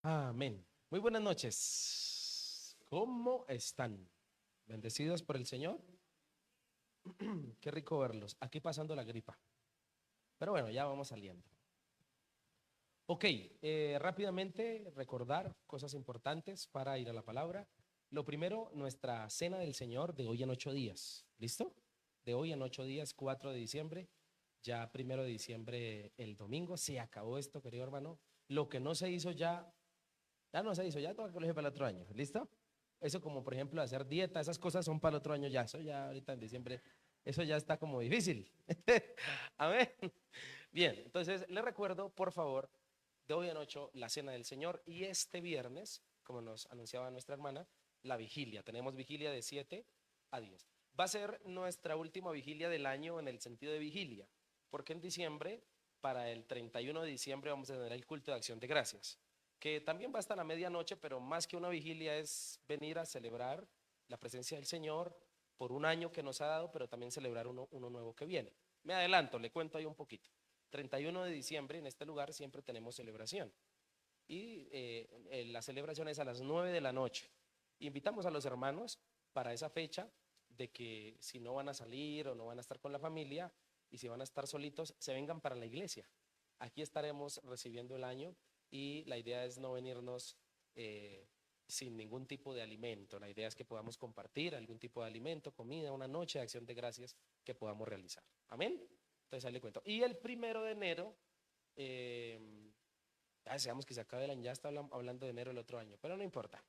Amén. Muy buenas noches. ¿Cómo están? ¿Bendecidos por el Señor? Qué rico verlos. Aquí pasando la gripa. Pero bueno, ya vamos saliendo. Ok, rápidamente recordar cosas importantes para ir a la palabra. Lo primero, nuestra cena del Señor de hoy en 8 días. ¿Listo? De hoy en 8 días, 4 de diciembre. Ya 1 de diciembre, el domingo. Se acabó esto, querido hermano. Lo que no se hizo ya no se hizo, ya toca que lo deje para el otro año. ¿Listo? Eso como por ejemplo hacer dieta, esas cosas son para el otro año ya. Eso ya ahorita en diciembre, eso ya está como difícil. Amén. Bien, entonces le recuerdo, por favor, de hoy en 8 la cena del Señor y este viernes, como nos anunciaba nuestra hermana, la vigilia. Tenemos vigilia de 7 a 10. Va a ser nuestra última vigilia del año en el sentido de vigilia, porque en diciembre, para el 31 de diciembre, vamos a tener el culto de acción de gracias, que también va hasta la medianoche, pero más que una vigilia es venir a celebrar la presencia del Señor por un año que nos ha dado, pero también celebrar uno nuevo que viene. Me adelanto, le cuento ahí un poquito. 31 de diciembre en este lugar siempre tenemos celebración y la celebración es a las 9 de la noche. Invitamos a los hermanos para esa fecha de que si no van a salir o no van a estar con la familia y si van a estar solitos, se vengan para la iglesia. Aquí estaremos recibiendo el año y la idea es no venirnos eh, sin ningún tipo de alimento. La idea es que podamos compartir algún tipo de alimento, comida, una noche de acción de gracias que podamos realizar. Amén. Entonces ahí le cuento. Y el 1 de enero, eh, ya deseamos que se acabe el año, ya está hablando de enero el otro año, pero no importa.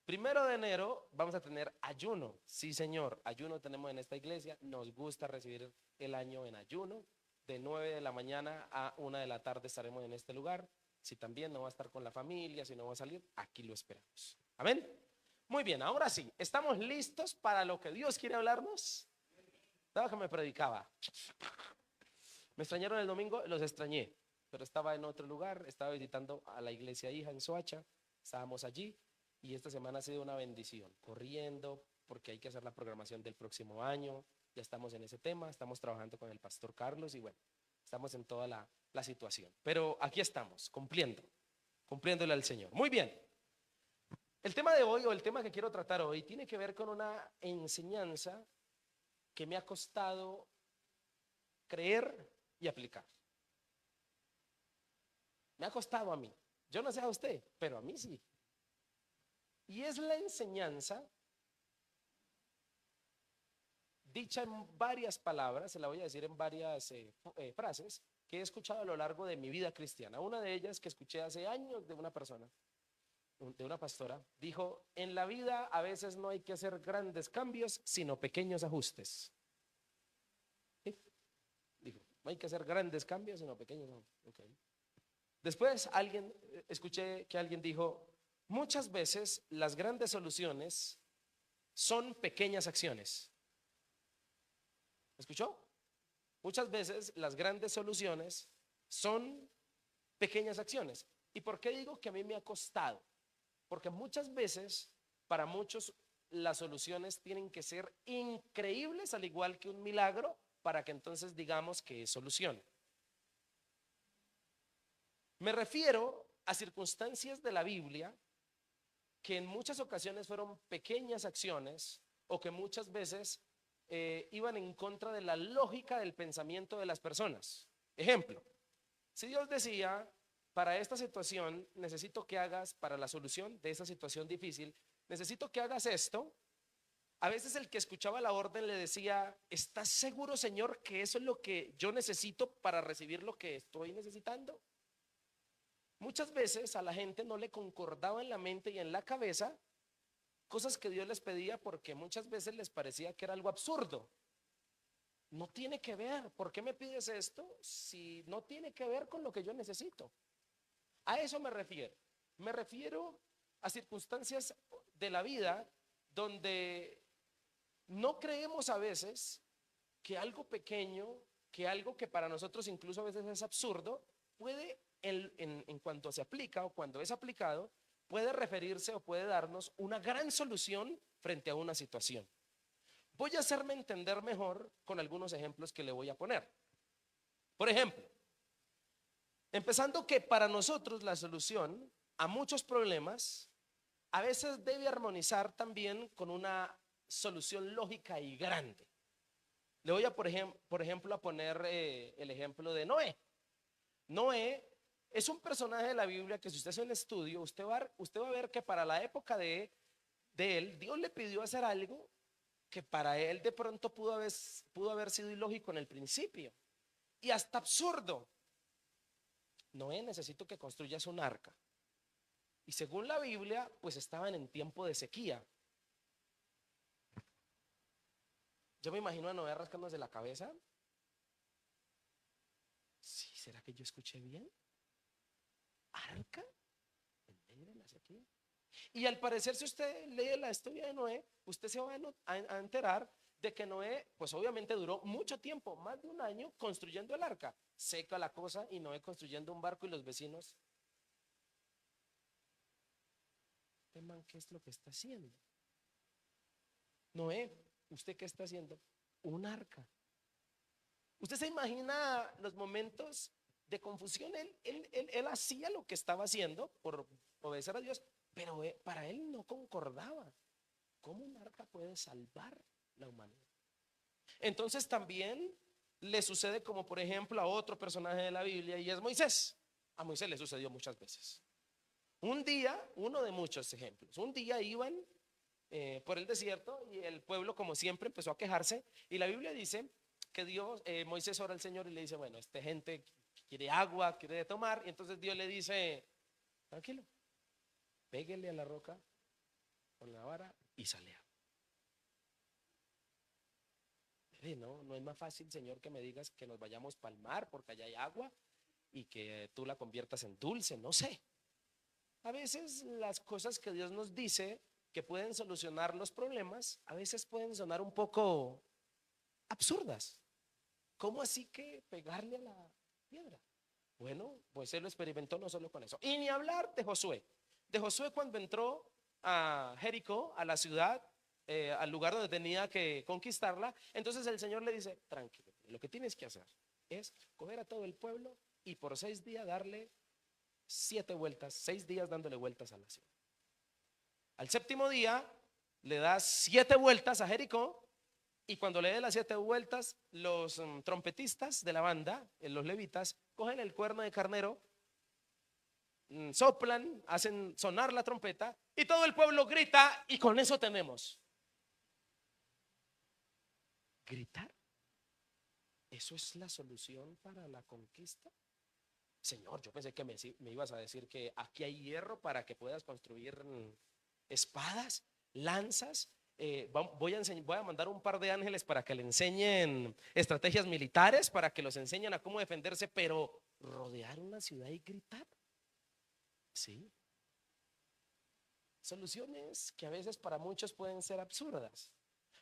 1 de enero vamos a tener ayuno. Sí, señor, ayuno tenemos en esta iglesia. Nos gusta recibir el año en ayuno. De 9 de la mañana a 1 de la tarde estaremos en este lugar. Si también no va a estar con la familia, si no va a salir, aquí lo esperamos. Amén. Muy bien, ahora sí, ¿estamos listos para lo que Dios quiere hablarnos? Estaba que me predicaba. Me extrañaron el domingo, los extrañé, pero estaba en otro lugar, estaba visitando a la iglesia hija en Soacha, estábamos allí y esta semana ha sido una bendición, corriendo porque hay que hacer la programación del próximo año, ya estamos en ese tema, estamos trabajando con el pastor Carlos y bueno, estamos en toda la situación, pero aquí estamos, cumpliéndole al Señor. Muy bien, el tema de hoy o el tema que quiero tratar hoy tiene que ver con una enseñanza que me ha costado creer y aplicar. Me ha costado a mí. Yo no sé a usted, pero a mí sí. Y es la enseñanza dicha en varias palabras, se la voy a decir en varias frases que he escuchado a lo largo de mi vida cristiana. Una de ellas que escuché hace años de una persona, de una pastora, dijo, en la vida a veces no hay que hacer grandes cambios, sino pequeños ajustes. ¿Sí? Dijo, no hay que hacer grandes cambios, sino pequeños ajustes. Okay. Después escuché que alguien dijo, muchas veces las grandes soluciones son pequeñas acciones. ¿Escuchó? Muchas veces las grandes soluciones son pequeñas acciones. ¿Y por qué digo que a mí me ha costado? Porque muchas veces, para muchos, las soluciones tienen que ser increíbles, al igual que un milagro, para que entonces digamos que es solución. Me refiero a circunstancias de la Biblia que en muchas ocasiones fueron pequeñas acciones o que muchas veces iban en contra de la lógica del pensamiento de las personas. Ejemplo, si Dios decía, para esta situación necesito que hagas, para la solución de esta situación difícil, necesito que hagas esto, a veces el que escuchaba la orden le decía, ¿estás seguro, Señor, que eso es lo que yo necesito para recibir lo que estoy necesitando? Muchas veces a la gente no le concordaba en la mente y en la cabeza cosas que Dios les pedía porque muchas veces les parecía que era algo absurdo. No tiene que ver, ¿por qué me pides esto si no tiene que ver con lo que yo necesito? A eso me refiero. Me refiero a circunstancias de la vida donde no creemos a veces que algo pequeño, que algo que para nosotros incluso a veces es absurdo, puede, en cuanto se aplica o cuando es aplicado, puede referirse o puede darnos una gran solución frente a una situación. Voy a hacerme entender mejor con algunos ejemplos que le voy a poner. Por ejemplo, empezando que para nosotros la solución a muchos problemas, a veces debe armonizar también con una solución lógica y grande. Le voy a, por ejemplo, a poner el ejemplo de Noé. Noé es un personaje de la Biblia que, si usted hace un estudio, usted va a ver que para la época de él, Dios le pidió hacer algo que para él de pronto pudo haber sido ilógico en el principio y hasta absurdo. Noé, necesito que construyas un arca. Y según la Biblia, pues estaban en tiempo de sequía. Yo me imagino a Noé rascándose la cabeza. Sí, ¿será que yo escuché bien? ¿Arca? ¿En medio de la sequía? Y al parecer, si usted lee la historia de Noé, usted se va a enterar de que Noé, pues obviamente duró mucho tiempo, más de un año, construyendo el arca. Seca la cosa y Noé construyendo un barco y los vecinos, ¿este man qué es lo que está haciendo? Noé, ¿usted qué está haciendo? Un arca. ¿Usted se imagina los momentos de confusión? Él hacía lo que estaba haciendo por obedecer a Dios, pero para él no concordaba. ¿Cómo un arca puede salvar la humanidad? Entonces también le sucede, como por ejemplo a otro personaje de la Biblia, y es Moisés. A Moisés le sucedió muchas veces. Un día, uno de muchos ejemplos, un día iban por el desierto y el pueblo, como siempre, empezó a quejarse, y la Biblia dice que Moisés ora al Señor y le dice, bueno, esta gente quiere agua, quiere de tomar, y entonces Dios le dice, tranquilo, péguele a la roca con la vara y sale agua. No es más fácil, Señor, que me digas que nos vayamos para el mar porque allá hay agua y que tú la conviertas en dulce, no sé. A veces las cosas que Dios nos dice que pueden solucionar los problemas, a veces pueden sonar un poco absurdas. ¿Cómo así que pegarle a la piedra? Bueno, pues él lo experimentó no solo con eso. Y ni hablar de Josué. De Josué, cuando entró a Jericó, a la ciudad, al lugar donde tenía que conquistarla, entonces el Señor le dice, tranquilo, lo que tienes que hacer es coger a todo el pueblo y por 6 días darle 7 vueltas, 6 días dándole vueltas a la ciudad. Al séptimo día le das 7 vueltas a Jericó, y cuando le dé las 7 vueltas, los trompetistas de la banda, los levitas, cogen el cuerno de carnero, soplan, hacen sonar la trompeta y todo el pueblo grita, y con eso tenemos. ¿Gritar? ¿Eso es la solución para la conquista? Señor, yo pensé que me ibas a decir que aquí hay hierro para que puedas construir espadas, lanzas. Voy a mandar un par de ángeles para que le enseñen estrategias militares, para que los enseñen a cómo defenderse, pero rodear una ciudad y gritar. Sí. Soluciones que a veces para muchos pueden ser absurdas.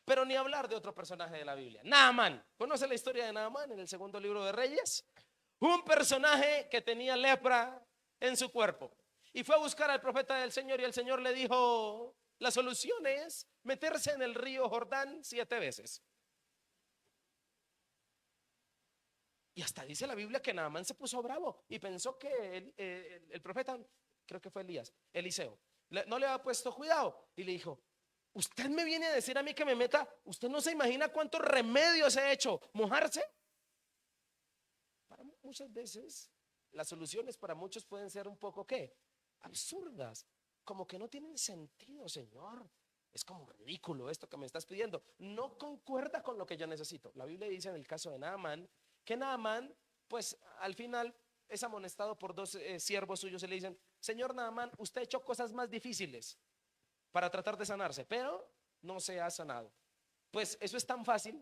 Pero ni hablar de otro personaje de la Biblia, Naamán. ¿Conoce la historia de Naamán en el segundo libro de Reyes? Un personaje que tenía lepra en su cuerpo y fue a buscar al profeta del Señor, y el Señor le dijo, la solución es meterse en el río Jordán 7 veces. Y hasta dice la Biblia que Naamán se puso bravo y pensó que el profeta, creo que fue Eliseo, no le había puesto cuidado, y le dijo, usted me viene a decir a mí que me meta, usted no se imagina cuántos remedios he hecho, mojarse. Para muchas veces las soluciones para muchos pueden ser un poco ¿qué? Absurdas, como que no tienen sentido. Señor, es como ridículo esto que me estás pidiendo, no concuerda con lo que yo necesito. La Biblia dice en el caso de Naamán que Naamán, pues al final es amonestado por 2 siervos suyos y le dicen, señor Naamán, usted ha hecho cosas más difíciles para tratar de sanarse, pero no se ha sanado. Pues eso es tan fácil,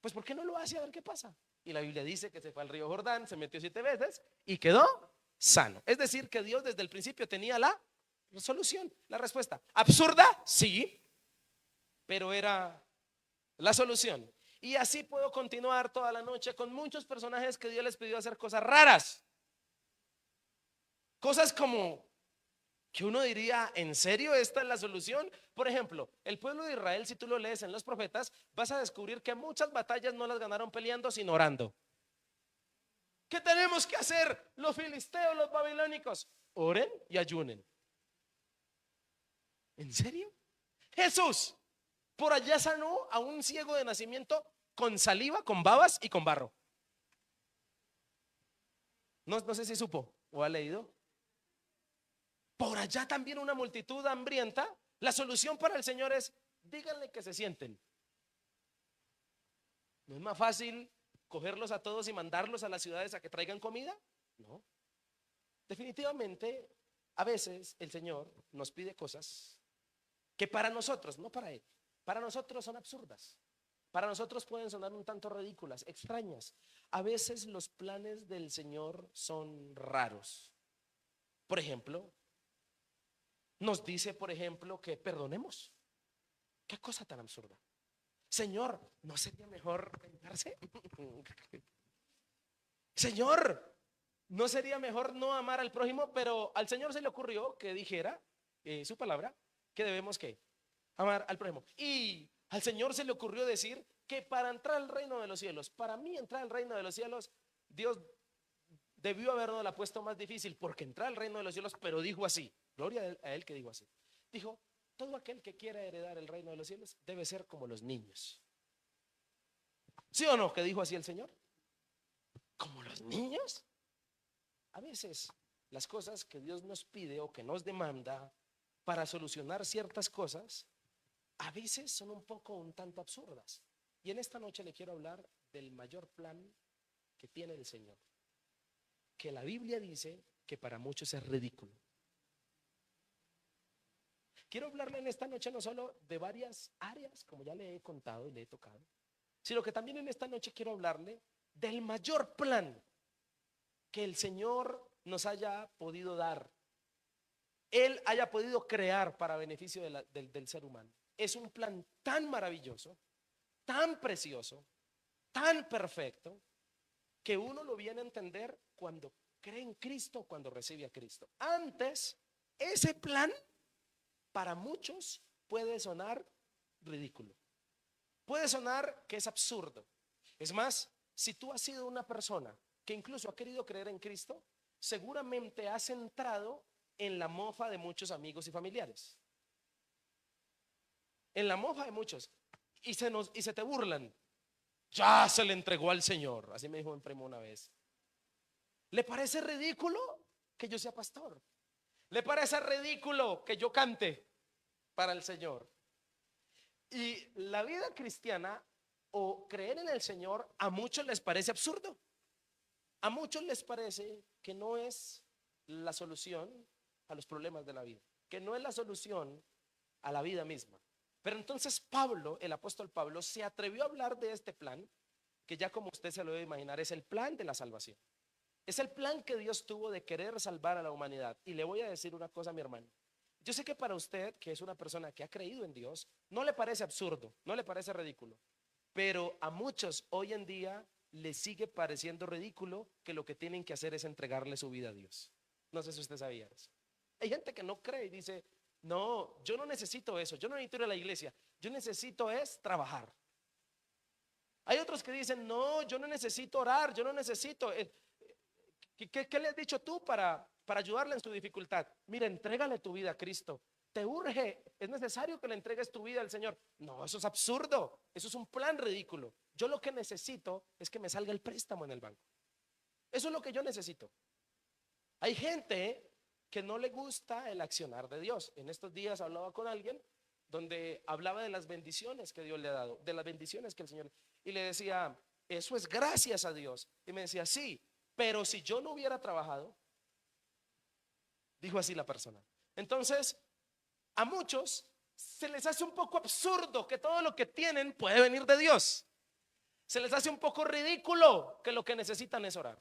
pues ¿por qué no lo hace a ver qué pasa? Y la Biblia dice que se fue al río Jordán, se metió 7 veces y quedó sano. Es decir, que Dios desde el principio tenía la solución, la respuesta. ¿Absurda? Sí, pero era la solución. Y así puedo continuar toda la noche con muchos personajes que Dios les pidió hacer cosas raras. Cosas como que uno diría, ¿en serio esta es la solución? Por ejemplo, el pueblo de Israel, si tú lo lees en los profetas, vas a descubrir que muchas batallas no las ganaron peleando, sino orando. ¿Qué tenemos que hacer los filisteos, los babilónicos? Oren y ayunen. ¿En serio? Jesús por allá sanó a un ciego de nacimiento con saliva, con babas y con barro. No sé si supo o ha leído. Por allá también una multitud hambrienta. La solución para el Señor es: díganle que se sienten. ¿No es más fácil cogerlos a todos y mandarlos a las ciudades a que traigan comida? No. Definitivamente, a veces el Señor nos pide cosas que para nosotros, no para Él, para nosotros son absurdas. Para nosotros pueden sonar un tanto ridículas, extrañas. A veces los planes del Señor son raros. Por ejemplo, nos dice, por ejemplo, que perdonemos. ¿Qué cosa tan absurda? Señor, ¿no sería mejor vengarse? Señor, ¿no sería mejor no amar al prójimo? Pero al Señor se le ocurrió que dijera su palabra, que debemos ¿qué? Amar al prójimo. Y al Señor se le ocurrió decir que para entrar al reino de los cielos, para mí entrar al reino de los cielos, Dios debió habernos la puesto más difícil, porque entrar al reino de los cielos, pero dijo así, gloria a él que dijo así. Dijo: todo aquel que quiera heredar el reino de los cielos debe ser como los niños. ¿Sí o no? ¿Que dijo así el Señor? ¿Como los niños? A veces las cosas que Dios nos pide o que nos demanda para solucionar ciertas cosas, a veces son un tanto absurdas. Y en esta noche le quiero hablar del mayor plan que tiene el Señor, que la Biblia dice que para muchos es ridículo. Quiero hablarle en esta noche no solo de varias áreas, como ya le he contado y le he tocado, sino que también en esta noche quiero hablarle del mayor plan que el Señor nos haya podido dar, Él haya podido crear para beneficio del ser humano. Es un plan tan maravilloso, tan precioso, tan perfecto, que uno lo viene a entender cuando cree en Cristo, cuando recibe a Cristo. Antes, ese plan para muchos puede sonar ridículo, puede sonar que es absurdo. Es más, si tú has sido una persona que incluso ha querido creer en Cristo, seguramente has entrado en la mofa de muchos amigos y familiares, en la mofa de muchos, y se te burlan. Ya se le entregó al Señor, así me dijo un primo una vez. ¿Le parece ridículo que yo sea pastor? ¿Le parece ridículo que yo cante para el Señor? Y la vida cristiana o creer en el Señor a muchos les parece absurdo. A muchos les parece que no es la solución a los problemas de la vida, que no es la solución a la vida misma. Pero entonces Pablo, el apóstol Pablo, se atrevió a hablar de este plan, que ya como usted se lo debe imaginar, es el plan de la salvación. Es el plan que Dios tuvo de querer salvar a la humanidad. Y le voy a decir una cosa, mi hermano. Yo sé que para usted, que es una persona que ha creído en Dios, no le parece absurdo, no le parece ridículo. Pero a muchos hoy en día les sigue pareciendo ridículo que lo que tienen que hacer es entregarle su vida a Dios. No sé si usted sabía eso. Hay gente que no cree y dice: no, yo no necesito eso, yo no necesito ir a la iglesia, yo necesito es trabajar. Hay otros que dicen: no, yo no necesito orar, yo no necesito. ¿Qué le has dicho tú para ayudarle en su dificultad? Mira, entrégale tu vida a Cristo. Te urge, es necesario que le entregues tu vida al Señor. No, eso es absurdo, eso es un plan ridículo. Yo lo que necesito es que me salga el préstamo en el banco. Eso es lo que yo necesito. Hay gente que no le gusta el accionar de Dios. En estos días hablaba con alguien donde hablaba de las bendiciones que Dios le ha dado, de las bendiciones que el Señor, y le decía: eso es gracias a Dios. Y me decía: sí, pero si yo no hubiera trabajado, dijo así la persona. Entonces, a muchos se les hace un poco absurdo que todo lo que tienen puede venir de Dios. Se les hace un poco ridículo que lo que necesitan es orar.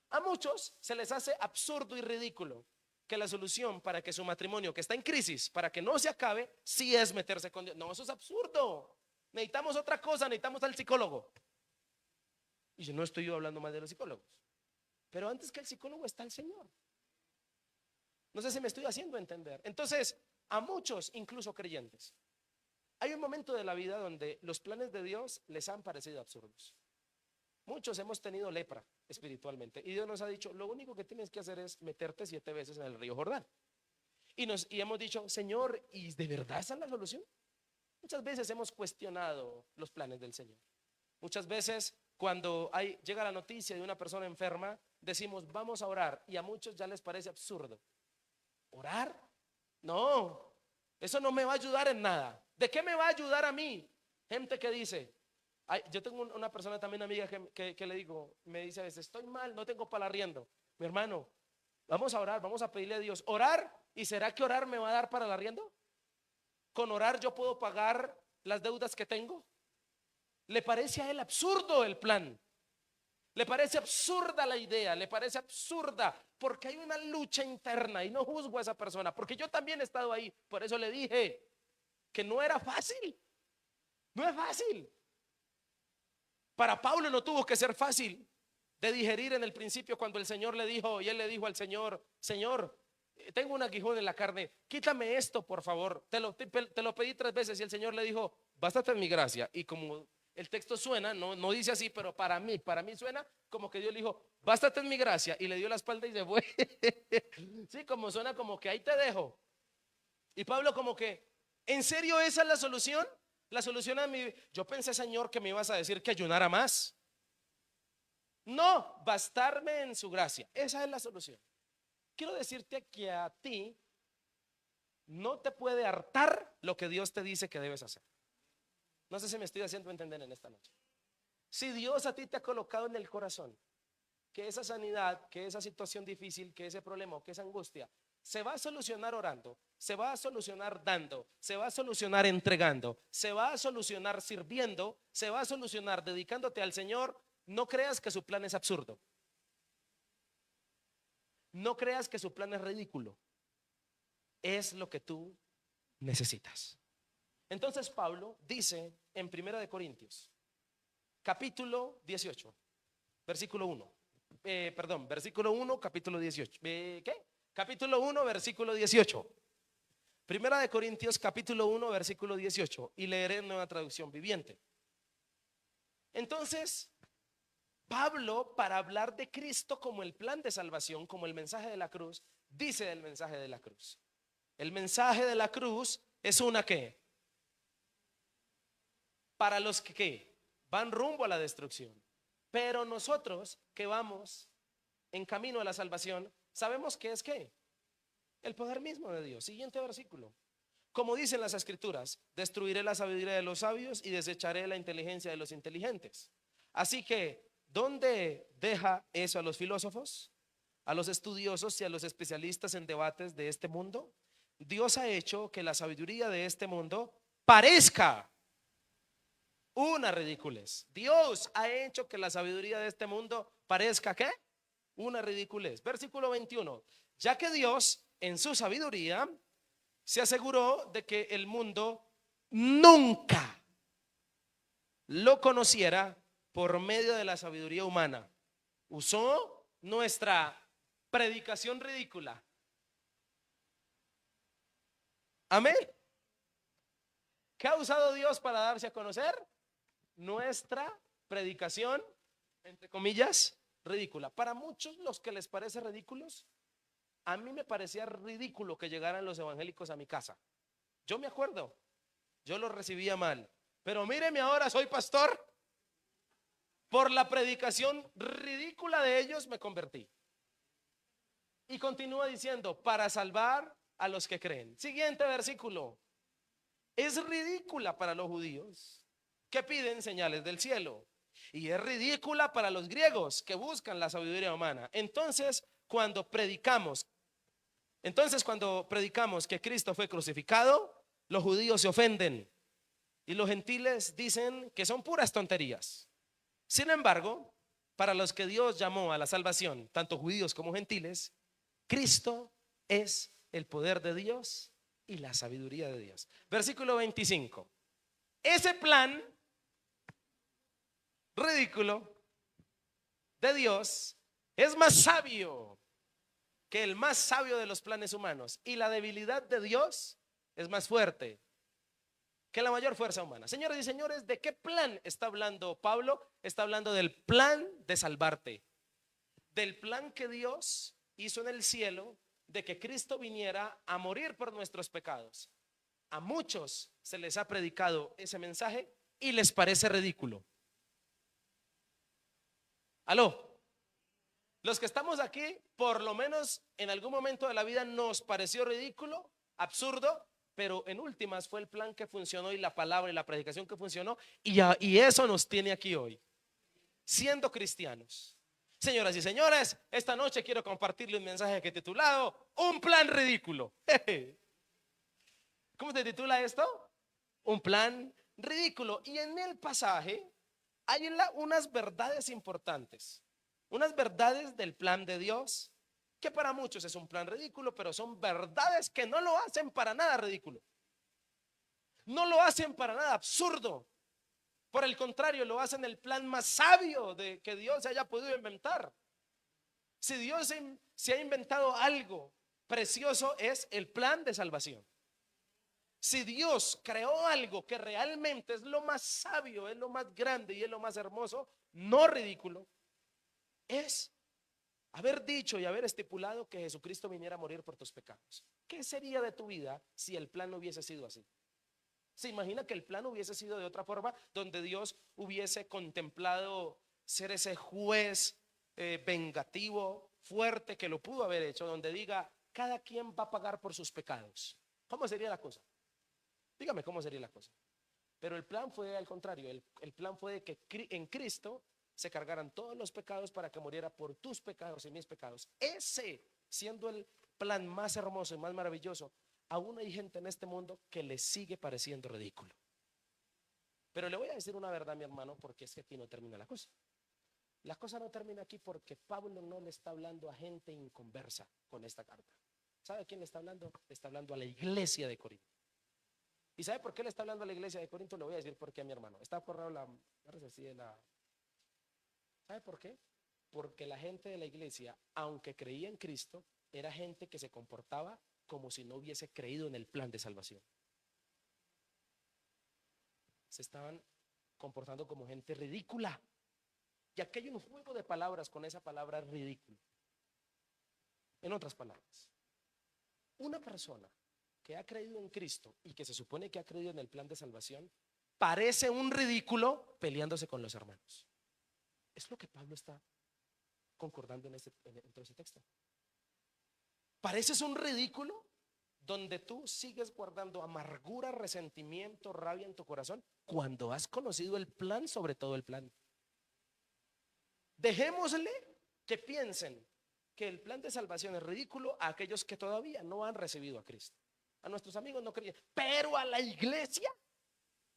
A muchos se les hace absurdo y ridículo que la solución para que su matrimonio, que está en crisis, para que no se acabe, sí es meterse con Dios. No, eso es absurdo. Necesitamos otra cosa, necesitamos al psicólogo. Y yo no estoy hablando más de los psicólogos, pero antes que el psicólogo está el Señor. No sé si me estoy haciendo entender. Entonces, a muchos, incluso creyentes, hay un momento de la vida donde los planes de Dios les han parecido absurdos. Muchos hemos tenido lepra, espiritualmente. Y Dios nos ha dicho, lo único que tienes que hacer es meterte 7 veces en el río Jordán. Y hemos dicho, Señor, ¿y de verdad esa es la solución? Muchas veces hemos cuestionado los planes del Señor. Muchas veces cuando llega la noticia de una persona enferma, decimos, vamos a orar. Y a muchos ya les parece absurdo. ¿Orar? No, eso no me va a ayudar en nada. ¿De qué me va a ayudar a mí? Gente que dice, yo tengo una persona también amiga que le digo, me dice a veces, estoy mal, no tengo para el arriendo. Mi hermano, vamos a orar, vamos a pedirle a Dios. ¿Orar? ¿Y será que orar me va a dar para el arriendo? ¿Con orar yo puedo pagar las deudas que tengo? ¿Le parece a él absurdo el plan? ¿Le parece absurda la idea? ¿Le parece absurda? Porque hay una lucha interna y no juzgo a esa persona, porque yo también he estado ahí. Por eso le dije que no era fácil. No es fácil. Para Pablo no tuvo que ser fácil de digerir en el principio cuando el Señor le dijo, y él le dijo al Señor, Señor, tengo un aguijón en la carne, quítame esto por favor. Te lo pedí 3 veces y el Señor le dijo, bástate en mi gracia. Y como el texto suena, no dice así, pero para mí suena como que Dios le dijo, bástate en mi gracia, y le dio la espalda y se fue. Sí, como suena como que ahí te dejo. Y Pablo como que, ¿en serio esa es la solución? La solución a mi... Yo pensé, Señor, que me ibas a decir que ayunara más. No, bastarme en su gracia. Esa es la solución. Quiero decirte que a ti no te puede hartar lo que Dios te dice que debes hacer. No sé si me estoy haciendo entender en esta noche. Si Dios a ti te ha colocado en el corazón que esa sanidad, que esa situación difícil, que ese problema, que esa angustia se va a solucionar orando, se va a solucionar dando, se va a solucionar entregando, se va a solucionar sirviendo, se va a solucionar dedicándote al Señor, no creas que su plan es absurdo. No creas que su plan es ridículo. Es lo que tú necesitas. Entonces Pablo dice en 1 Corintios capítulo 18 versículo 1, versículo 1 capítulo 18, ¿qué? Capítulo 1 versículo 18. 1 Corintios capítulo 1 versículo 18, y leeré en Nueva Traducción Viviente. Entonces Pablo, para hablar de Cristo como el plan de salvación, como el mensaje de la cruz, dice del mensaje de la cruz. El mensaje de la cruz es una que para los que van rumbo a la destrucción, pero nosotros que vamos en camino a la salvación, sabemos que es que el poder mismo de Dios. Siguiente versículo. Como dicen las escrituras, destruiré la sabiduría de los sabios y desecharé la inteligencia de los inteligentes. Así que, ¿dónde deja eso a los filósofos, a los estudiosos y a los especialistas en debates de este mundo? Dios ha hecho que la sabiduría de este mundo parezca una ridiculez. Dios ha hecho que la sabiduría de este mundo parezca ¿qué? Una ridiculez. Versículo 21. Ya que Dios en su sabiduría se aseguró de que el mundo nunca lo conociera por medio de la sabiduría humana, usó nuestra predicación ridícula. Amén. ¿Qué ha usado Dios para darse a conocer? Nuestra predicación, entre comillas, ridícula. Para muchos, los que les parece ridículos, a mí me parecía ridículo que llegaran los evangélicos a mi casa. Yo me acuerdo, yo los recibía mal, pero míreme ahora, soy pastor. Por la predicación ridícula de ellos me convertí. Y continúa diciendo, para salvar a los que creen. Siguiente versículo. Es ridícula para los judíos que piden señales del cielo, y es ridícula para los griegos que buscan la sabiduría humana. Entonces cuando predicamos que Cristo fue crucificado, los judíos se ofenden y los gentiles dicen que son puras tonterías. Sin embargo, para los que Dios llamó a la salvación, tanto judíos como gentiles, Cristo es el poder de Dios y la sabiduría de Dios. Versículo 25. Ese plan ridículo de Dios es más sabio que el más sabio de los planes humanos, y la debilidad de Dios es más fuerte que la mayor fuerza humana. Señoras y señores, ¿de qué plan está hablando Pablo? Está hablando del plan de salvarte. del plan que Dios hizo en el cielo de que Cristo viniera a morir por nuestros pecados. A muchos se les ha predicado ese mensaje y les parece ridículo. Aló. Los que estamos aquí, por lo menos en algún momento de la vida nos pareció ridículo, absurdo, pero en últimas fue el plan que funcionó y la palabra y la predicación que funcionó, y eso nos tiene aquí hoy, siendo cristianos. Señoras y señores, esta noche quiero compartirle un mensaje que he titulado Un plan ridículo. ¿Cómo se titula esto? Un plan ridículo. Y en el pasaje hay unas verdades importantes, unas verdades del plan de Dios, que para muchos es un plan ridículo, pero son verdades que no lo hacen para nada ridículo, no lo hacen para nada absurdo. Por el contrario, lo hacen el plan más sabio de que Dios se haya podido inventar. Si Dios se ha inventado algo precioso, es el plan de salvación. Si Dios creó algo que realmente es lo más sabio, es lo más grande y es lo más hermoso, no ridículo, es haber dicho y haber estipulado que Jesucristo viniera a morir por tus pecados. ¿Qué sería de tu vida si el plan no hubiese sido así? ¿Se imagina que el plan hubiese sido de otra forma, donde Dios hubiese contemplado ser ese juez vengativo, fuerte, que lo pudo haber hecho, donde diga, cada quien va a pagar por sus pecados? ¿Cómo sería la cosa? Dígame cómo sería la cosa. Pero el plan fue al contrario, el plan fue de que en Cristo se cargaran todos los pecados para que muriera por tus pecados y mis pecados. Ese, siendo el plan más hermoso y más maravilloso, aún hay gente en este mundo que le sigue pareciendo ridículo. Pero le voy a decir una verdad, mi hermano, porque es que aquí no termina la cosa. La cosa no termina aquí porque Pablo no le está hablando a gente inconversa con esta carta. ¿Sabe a quién le está hablando? Le está hablando a la iglesia de Corinto. ¿Y sabe por qué le está hablando a la iglesia de Corinto? Le voy a decir por qué, mi hermano. Está corrado ¿Sabe por qué? Porque la gente de la iglesia, aunque creía en Cristo, era gente que se comportaba como si no hubiese creído en el plan de salvación. Se estaban comportando como gente ridícula. Y aquí hay un juego de palabras con esa palabra ridículo. En otras palabras, una persona que ha creído en Cristo y que se supone que ha creído en el plan de salvación, parece un ridículo peleándose con los hermanos. Es lo que Pablo está concordando en todo ese texto. Pareces un ridículo donde tú sigues guardando amargura, resentimiento, rabia en tu corazón, cuando has conocido el plan sobre todo el plan. Dejémosle que piensen que el plan de salvación es ridículo a aquellos que todavía no han recibido a Cristo. A nuestros amigos no creen, pero a la iglesia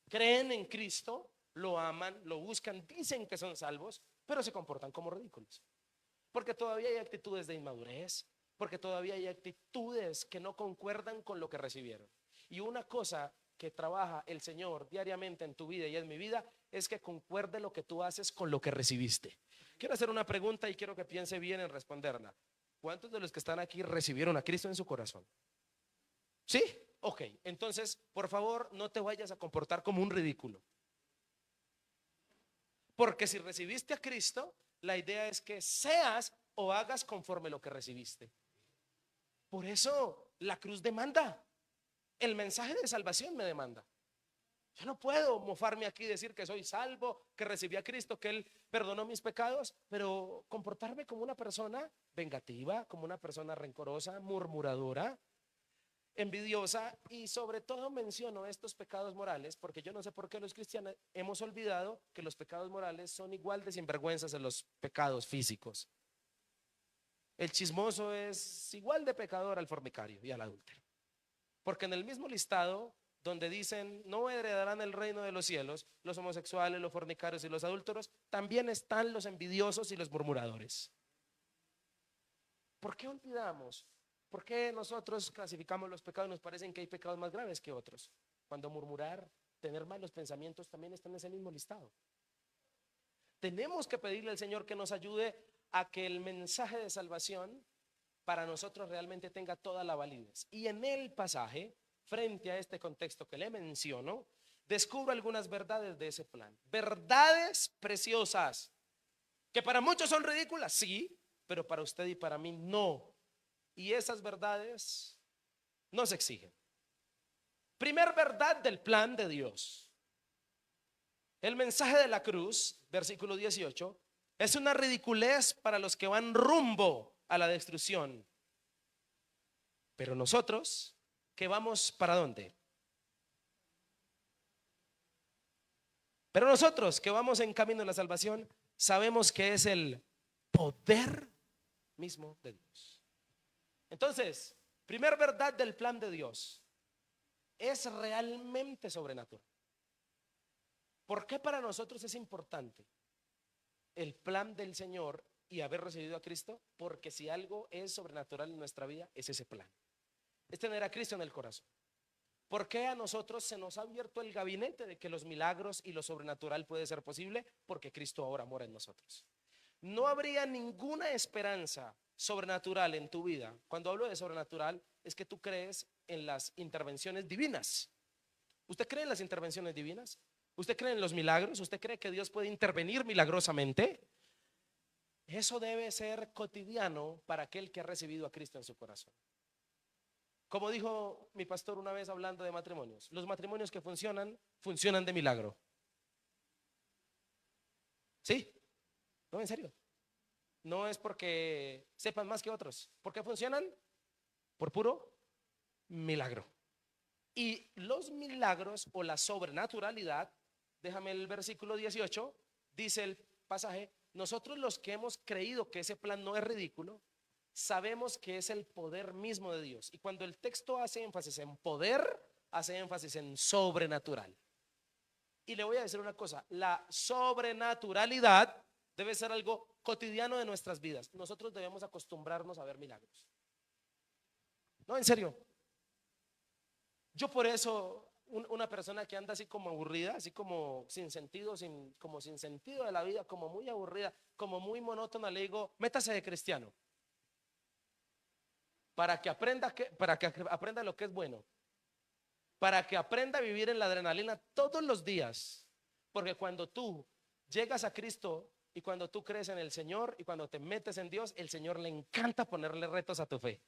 creen en Cristo, lo aman, lo buscan, dicen que son salvos, pero se comportan como ridículos. Porque todavía hay actitudes de inmadurez, porque todavía hay actitudes que no concuerdan con lo que recibieron. Y una cosa que trabaja el Señor diariamente en tu vida y en mi vida es que concuerde lo que tú haces con lo que recibiste. Quiero hacer una pregunta y quiero que piense bien en responderla. ¿Cuántos de los que están aquí recibieron a Cristo en su corazón? ¿Sí? Ok, entonces, por favor, no te vayas a comportar como un ridículo. Porque si recibiste a Cristo, la idea es que seas o hagas conforme lo que recibiste. Por eso la cruz demanda. El mensaje de salvación me demanda. Yo no puedo mofarme aquí y decir que soy salvo, que recibí a Cristo, que Él perdonó mis pecados, pero comportarme como una persona vengativa, como una persona rencorosa, murmuradora, envidiosa, y sobre todo menciono estos pecados morales porque yo no sé por qué los cristianos hemos olvidado que los pecados morales son igual de sinvergüenzas a los pecados físicos. El chismoso es igual de pecador al fornicario y al adúltero, porque en el mismo listado donde dicen no heredarán el reino de los cielos, los homosexuales, los fornicarios y los adúlteros, también están los envidiosos y los murmuradores. ¿Por qué olvidamos? ¿Por qué nosotros clasificamos los pecados? Nos parecen que hay pecados más graves que otros, cuando murmurar, tener malos pensamientos también están en ese mismo listado. Tenemos que pedirle al Señor que nos ayude a que el mensaje de salvación para nosotros realmente tenga toda la validez. Y en el pasaje, frente a este contexto que le menciono, descubro algunas verdades de ese plan. Verdades preciosas, que para muchos son ridículas, sí, pero para usted y para mí no. Y esas verdades nos exigen. Primer verdad del plan de Dios. El mensaje de la cruz, versículo 18, es una ridiculez para los que van rumbo a la destrucción. Pero nosotros, ¿que vamos para dónde? Pero nosotros que vamos en camino a la salvación, sabemos que es el poder mismo de Dios. Entonces, primer verdad del plan de Dios, es realmente sobrenatural. ¿Por qué para nosotros es importante el plan del Señor y haber recibido a Cristo? Porque si algo es sobrenatural en nuestra vida, es ese plan. Es tener a Cristo en el corazón. ¿Por qué a nosotros se nos ha abierto el gabinete de que los milagros y lo sobrenatural puede ser posible? Porque Cristo ahora mora en nosotros. No habría ninguna esperanza sobrenatural en tu vida. Cuando hablo de sobrenatural, es que tú crees en las intervenciones divinas. ¿Usted cree en las intervenciones divinas? ¿Usted cree en los milagros? ¿Usted cree que Dios puede intervenir milagrosamente? Eso debe ser cotidiano para aquel que ha recibido a Cristo en su corazón. Como dijo mi pastor una vez hablando de matrimonios, los matrimonios que funcionan, funcionan de milagro. ¿Sí? No, en serio. No es porque sepan más que otros. ¿Por qué funcionan? Por puro milagro. Y los milagros o la sobrenaturalidad, déjame el versículo 18, dice el pasaje, nosotros los que hemos creído que ese plan no es ridículo, sabemos que es el poder mismo de Dios. Y cuando el texto hace énfasis en poder, hace énfasis en sobrenatural. Y le voy a decir una cosa, la sobrenaturalidad debe ser algo cotidiano de nuestras vidas. Nosotros debemos acostumbrarnos a ver milagros. No, en serio. Yo por eso, una persona que anda así como aburrida, así como sin sentido, como sin sentido de la vida, como muy aburrida, como muy monótona, le digo, métase de cristiano. Para que aprenda lo que es bueno, para que aprenda a vivir en la adrenalina todos los días, porque cuando tú llegas a Cristo y cuando tú crees en el Señor y cuando te metes en Dios, el Señor le encanta ponerle retos a tu fe.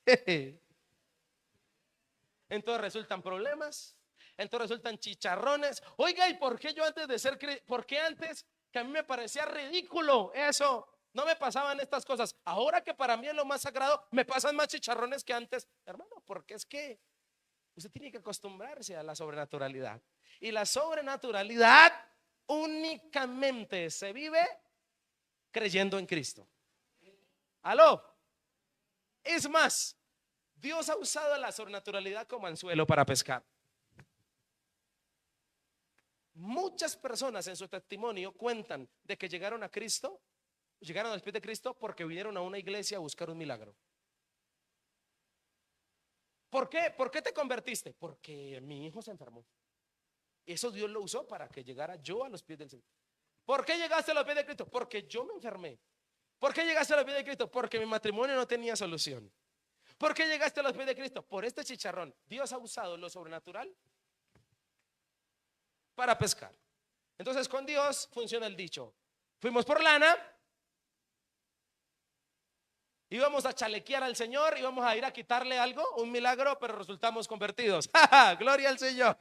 Entonces resultan problemas, entonces resultan chicharrones. Oiga, ¿y por qué yo antes de ser por qué antes que a mí me parecía ridículo eso? No me pasaban estas cosas. Ahora que para mí es lo más sagrado, me pasan más chicharrones que antes. Hermano, porque es que usted tiene que acostumbrarse a la sobrenaturalidad. Y la sobrenaturalidad únicamente se vive creyendo en Cristo. ¿Aló? Es más, Dios ha usado la sobrenaturalidad como anzuelo para pescar. Muchas personas en su testimonio cuentan de que llegaron a Cristo, llegaron a los pies de Cristo porque vinieron a una iglesia a buscar un milagro. ¿Por qué? ¿Por qué te convertiste? Porque mi hijo se enfermó. Eso Dios lo usó para que llegara yo a los pies del Señor. ¿Por qué llegaste a los pies de Cristo? Porque yo me enfermé. ¿Por qué llegaste a los pies de Cristo? Porque mi matrimonio no tenía solución. ¿Por qué llegaste a los pies de Cristo? Por este chicharrón. Dios ha usado lo sobrenatural para pescar. Entonces con Dios funciona el dicho: fuimos por lana, íbamos a chalequear al Señor, íbamos a ir a quitarle algo, un milagro, pero resultamos convertidos. Gloria al Señor.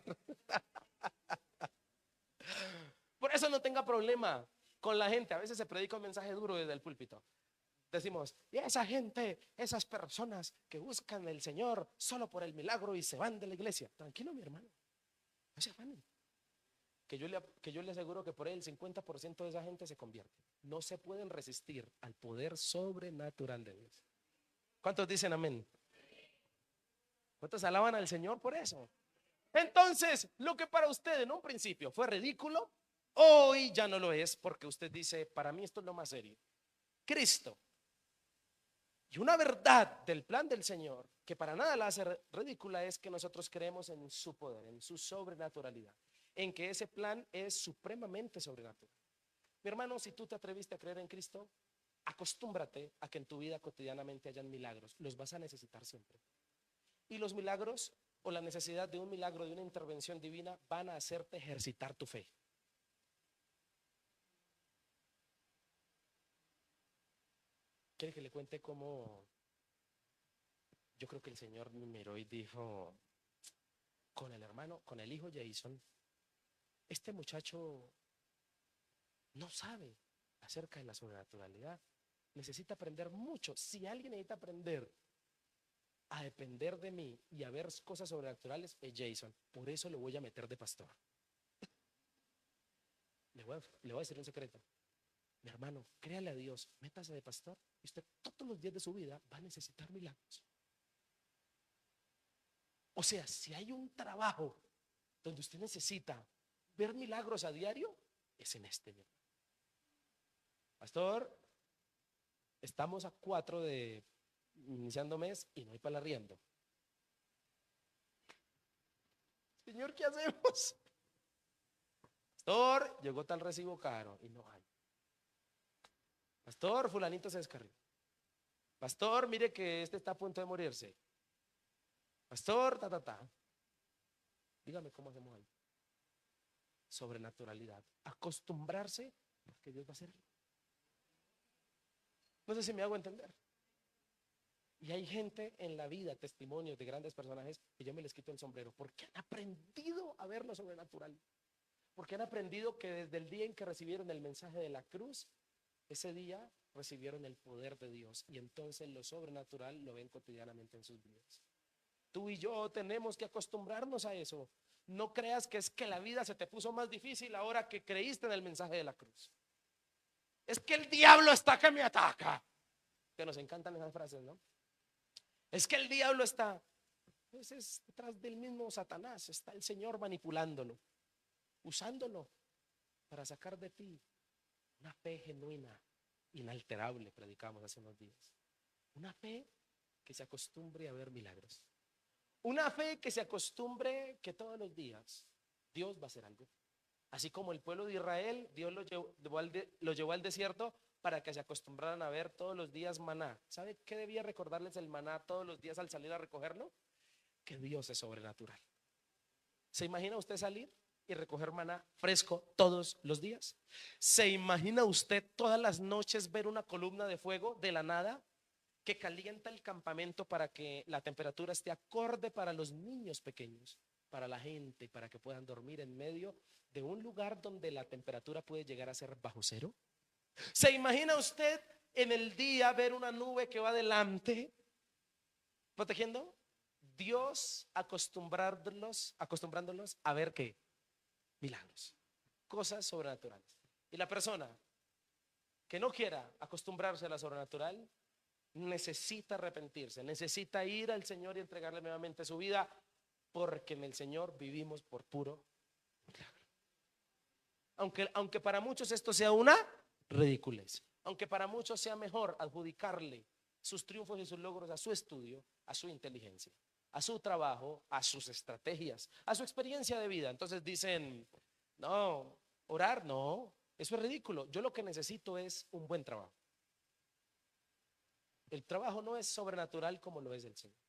Por eso no tenga problema con la gente. A veces se predica un mensaje duro desde el púlpito. Decimos, y esa gente, esas personas que buscan el Señor solo por el milagro y se van de la iglesia. Tranquilo, mi hermano, no se afanen. Que yo le aseguro que por ahí el 50% de esa gente se convierte. No se pueden resistir al poder sobrenatural de Dios. ¿Cuántos dicen amén? ¿Cuántos alaban al Señor por eso? Entonces, lo que para usted en un principio fue ridículo, hoy ya no lo es, porque usted dice, para mí esto es lo más serio. Cristo. Y una verdad del plan del Señor que para nada la hace ridícula es que nosotros creemos en su poder, en su sobrenaturalidad, en que ese plan es supremamente sobrenatural. Mi hermano, si tú te atreviste a creer en Cristo, acostúmbrate a que en tu vida cotidianamente hayan milagros. Los vas a necesitar siempre. Y los milagros o la necesidad de un milagro, de una intervención divina, van a hacerte ejercitar tu fe. ¿Quiere que le cuente cómo? Yo creo que el Señor me miró y dijo, con el hermano, con el hijo Jason, este muchacho no sabe acerca de la sobrenaturalidad. Necesita aprender mucho. Si alguien necesita aprender a depender de mí y a ver cosas sobrenaturales, es Jason. Por eso lo voy a meter de pastor. Le voy a decir un secreto. Mi hermano, créale a Dios, métase de pastor y usted todos los días de su vida va a necesitar milagros. O sea, si hay un trabajo donde usted necesita ver milagros a diario, es en este, mi hermano. Pastor, estamos a 4 de iniciando mes y no hay para el arriendo. Señor, ¿qué hacemos? Pastor, llegó tal recibo caro y no hay. Pastor, fulanito se descarrió. Pastor, mire que este está a punto de morirse. Pastor, ta. Dígame cómo hacemos ahí. Sobrenaturalidad. Acostumbrarse porque Dios va a hacer. No sé si me hago entender. Y hay gente en la vida, testimonios de grandes personajes, que yo me les quito el sombrero porque han aprendido a ver lo sobrenatural. Porque han aprendido que desde el día en que recibieron el mensaje de la cruz, ese día recibieron el poder de Dios. Y entonces lo sobrenatural lo ven cotidianamente en sus vidas. Tú y yo tenemos que acostumbrarnos a eso. No creas que es que la vida se te puso más difícil ahora que creíste en el mensaje de la cruz. Es que el diablo está que me ataca. Que nos encantan esas frases, ¿no? Es que el diablo está. Pues es detrás del mismo Satanás. Está el Señor manipulándolo, usándolo para sacar de ti una fe genuina, inalterable, predicamos hace unos días. Una fe que se acostumbre a ver milagros. Una fe que se acostumbre que todos los días Dios va a hacer algo. Así como el pueblo de Israel, Dios lo llevó al desierto para que se acostumbraran a ver todos los días maná. ¿Sabe qué debía recordarles el maná todos los días al salir a recogerlo? Que Dios es sobrenatural. ¿Se imagina usted salir y recoger maná fresco todos los días? ¿Se imagina usted todas las noches ver una columna de fuego de la nada que calienta el campamento para que la temperatura esté acorde para los niños pequeños, para la gente, para que puedan dormir en medio de un lugar donde la temperatura puede llegar a ser bajo cero? ¿Se imagina usted en el día ver una nube que va delante protegiendo? Dios acostumbrándolos a ver qué milagros, cosas sobrenaturales. Y la persona que no quiera acostumbrarse a la sobrenatural necesita arrepentirse, necesita ir al Señor y entregarle nuevamente su vida, porque en el Señor vivimos por puro milagro. Aunque para muchos esto sea una ridiculez, aunque para muchos sea mejor adjudicarle sus triunfos y sus logros a su estudio, a su inteligencia, a su trabajo, a sus estrategias, a su experiencia de vida. Entonces dicen, no, orar, no, eso es ridículo. Yo lo que necesito es un buen trabajo. El trabajo no es sobrenatural como lo es el Señor.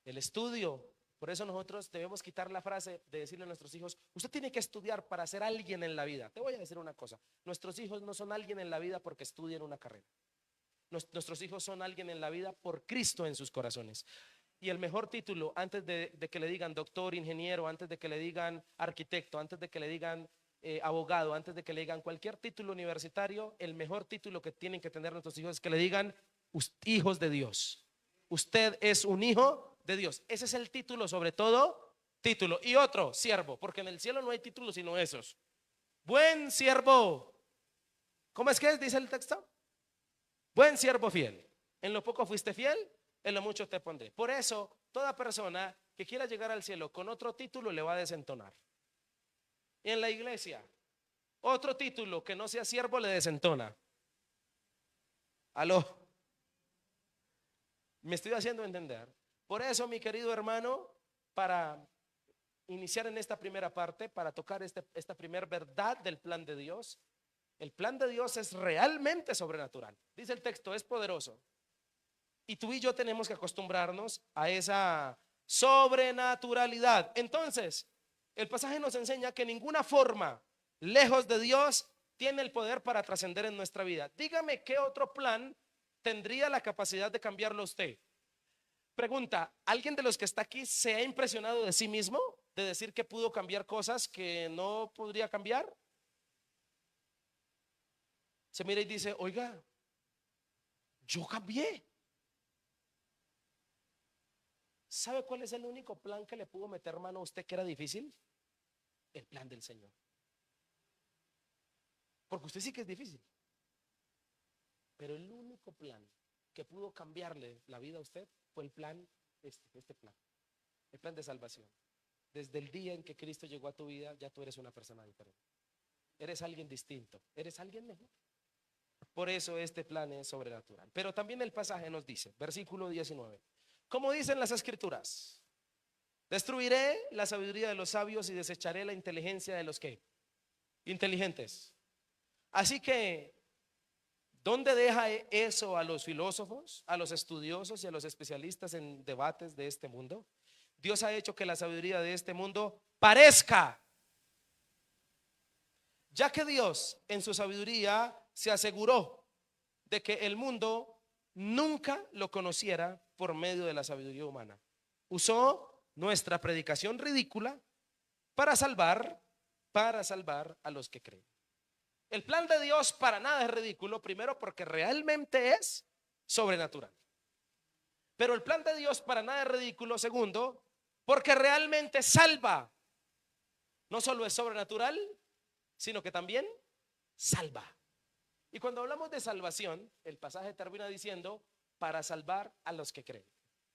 El estudio, por eso nosotros debemos quitar la frase de decirle a nuestros hijos, usted tiene que estudiar para ser alguien en la vida. Te voy a decir una cosa, nuestros hijos no son alguien en la vida porque estudian una carrera. Nuestros hijos son alguien en la vida por Cristo en sus corazones. Y el mejor título, antes de que le digan doctor, ingeniero, antes de que le digan arquitecto, antes de que le digan abogado, antes de que le digan cualquier título universitario, el mejor título que tienen que tener nuestros hijos es que le digan hijos de Dios. Usted es un hijo de Dios. Ese es el título, sobre todo título. Y otro, siervo, porque en el cielo no hay títulos sino esos. Buen siervo. ¿Cómo es que es? Dice el texto. Buen siervo fiel. En lo poco fuiste fiel, en lo mucho te pondré. Por eso, toda persona que quiera llegar al cielo con otro título le va a desentonar. Y en la iglesia, otro título que no sea siervo le desentona. Aló. Me estoy haciendo entender. Por eso, mi querido hermano, para iniciar en esta primera parte, para tocar esta primera verdad del plan de Dios, el plan de Dios es realmente sobrenatural. Dice el texto, es poderoso. Y tú y yo tenemos que acostumbrarnos a esa sobrenaturalidad. Entonces, el pasaje nos enseña que ninguna forma lejos de Dios tiene el poder para trascender en nuestra vida. Dígame qué otro plan tendría la capacidad de cambiarlo usted. Pregunta, ¿alguien de los que está aquí se ha impresionado de sí mismo? De decir que pudo cambiar cosas que no podría cambiar. Se mira y dice, oiga, yo cambié. ¿Sabe cuál es el único plan que le pudo meter mano a usted que era difícil? El plan del Señor. Porque usted sí que es difícil. Pero el único plan que pudo cambiarle la vida a usted fue el plan, este plan, el plan de salvación. Desde el día en que Cristo llegó a tu vida, ya tú eres una persona diferente. Eres alguien distinto, eres alguien mejor. Por eso este plan es sobrenatural. Pero también el pasaje nos dice, versículo 19, como dicen las escrituras, destruiré la sabiduría de los sabios y desecharé la inteligencia de los que inteligentes. Así que, ¿dónde deja eso a los filósofos, a los estudiosos y a los especialistas en debates de este mundo? Dios ha hecho que la sabiduría de este mundo parezca, ya que Dios en su sabiduría se aseguró de que el mundo nunca lo conociera por medio de la sabiduría humana. Usó nuestra predicación ridícula para salvar a los que creen. El plan de Dios para nada es ridículo, primero porque realmente es sobrenatural. Pero el plan de Dios para nada es ridículo, segundo, porque realmente salva. No solo es sobrenatural, sino que también salva. Y cuando hablamos de salvación, el pasaje termina diciendo, para salvar a los que creen.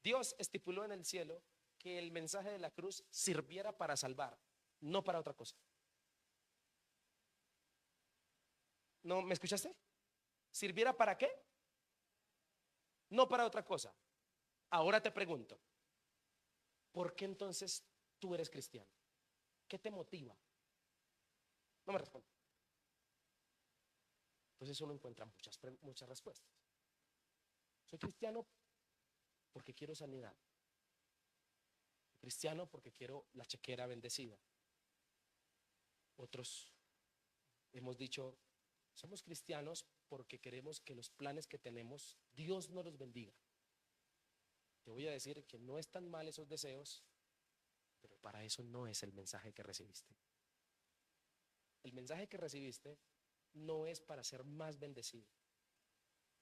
Dios estipuló en el cielo que el mensaje de la cruz sirviera para salvar, no para otra cosa. ¿No me escuchaste? ¿Sirviera para qué? No para otra cosa. Ahora te pregunto, ¿por qué entonces tú eres cristiano? ¿Qué te motiva? No me responde. Entonces uno encuentra muchas respuestas. Soy cristiano porque quiero sanidad. Soy cristiano porque quiero la chequera bendecida. Otros hemos dicho, somos cristianos porque queremos que los planes que tenemos, Dios nos los bendiga. Te voy a decir que no están mal esos deseos, pero para eso no es el mensaje que recibiste. El mensaje que recibiste no es para ser más bendecido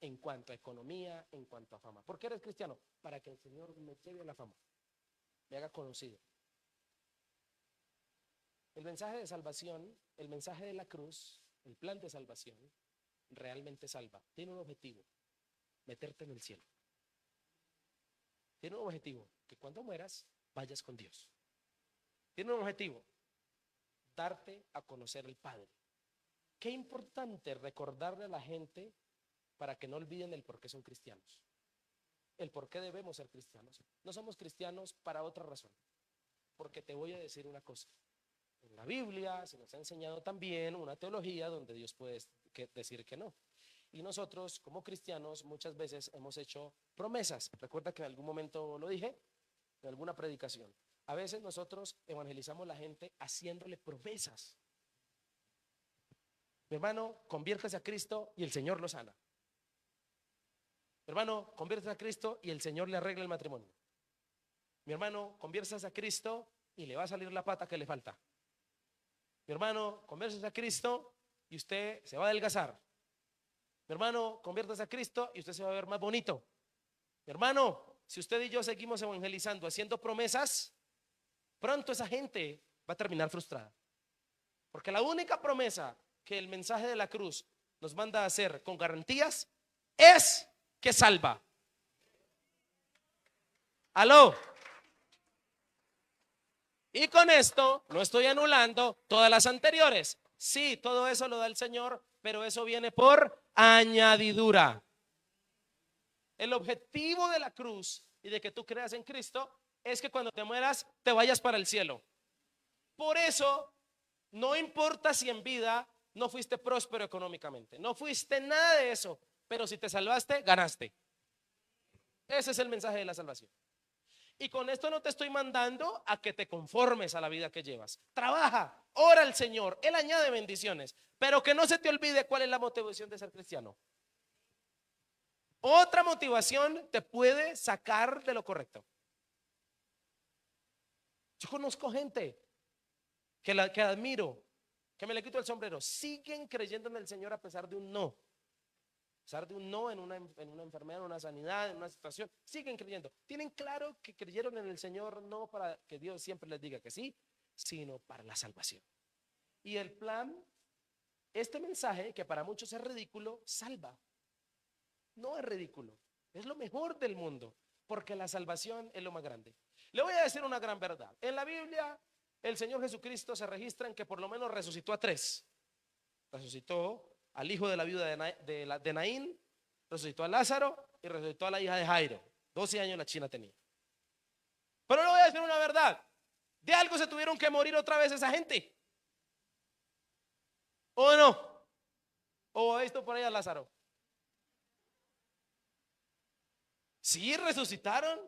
en cuanto a economía, en cuanto a fama. ¿Por qué eres cristiano? Para que el Señor me lleve a la fama, me haga conocido. El mensaje de salvación, el mensaje de la cruz, el plan de salvación, realmente salva. Tiene un objetivo, meterte en el cielo. Tiene un objetivo, que cuando mueras vayas con Dios. Tiene un objetivo, darte a conocer al Padre. Qué importante recordarle a la gente para que no olviden el por qué son cristianos, el por qué debemos ser cristianos. No somos cristianos para otra razón, porque te voy a decir una cosa. En la Biblia se nos ha enseñado también una teología donde Dios puede decir que no. Y nosotros como cristianos muchas veces hemos hecho promesas. Recuerda que en algún momento lo dije en alguna predicación. A veces nosotros evangelizamos a la gente haciéndole promesas. Mi hermano, conviértase a Cristo y el Señor lo sana. Mi hermano, conviértase a Cristo y el Señor le arregla el matrimonio. Mi hermano, conviértase a Cristo y le va a salir la pata que le falta. Mi hermano, conviértase a Cristo y usted se va a adelgazar. Mi hermano, conviértase a Cristo y usted se va a ver más bonito. Mi hermano, si usted y yo seguimos evangelizando, haciendo promesas, pronto esa gente va a terminar frustrada. Porque la única promesa que el mensaje de la cruz nos manda a hacer con garantías es que salva. ¿Aló? Y con esto no estoy anulando todas las anteriores. Sí, todo eso lo da el Señor, pero eso viene por añadidura. El objetivo de la cruz y de que tú creas en Cristo es que cuando te mueras te vayas para el cielo. Por eso, no importa si en vida no fuiste próspero económicamente, no fuiste nada de eso, pero si te salvaste, ganaste. Ese es el mensaje de la salvación. Y con esto no te estoy mandando a que te conformes a la vida que llevas. Trabaja, ora al Señor, Él añade bendiciones, pero que no se te olvide cuál es la motivación de ser cristiano. Otra motivación te puede sacar de lo correcto. Yo conozco gente que admiro, que me le quito el sombrero, siguen creyendo en el Señor a pesar de un no. A pesar de un no en una enfermedad, en una sanidad, en una situación, siguen creyendo. Tienen claro que creyeron en el Señor no para que Dios siempre les diga que sí, sino para la salvación. Y el plan, este mensaje que para muchos es ridículo, salva. No es ridículo, es lo mejor del mundo, porque la salvación es lo más grande. Le voy a decir una gran verdad. En la Biblia, el Señor Jesucristo se registra en que por lo menos resucitó a tres. Resucitó al hijo de la viuda de Naín, resucitó a Lázaro y resucitó a la hija de Jairo. 12 años la china tenía. Pero le voy a decir una verdad. De algo se tuvieron que morir otra vez esa gente. ¿O no? ¿O ha visto por ahí a Lázaro? Sí, resucitaron,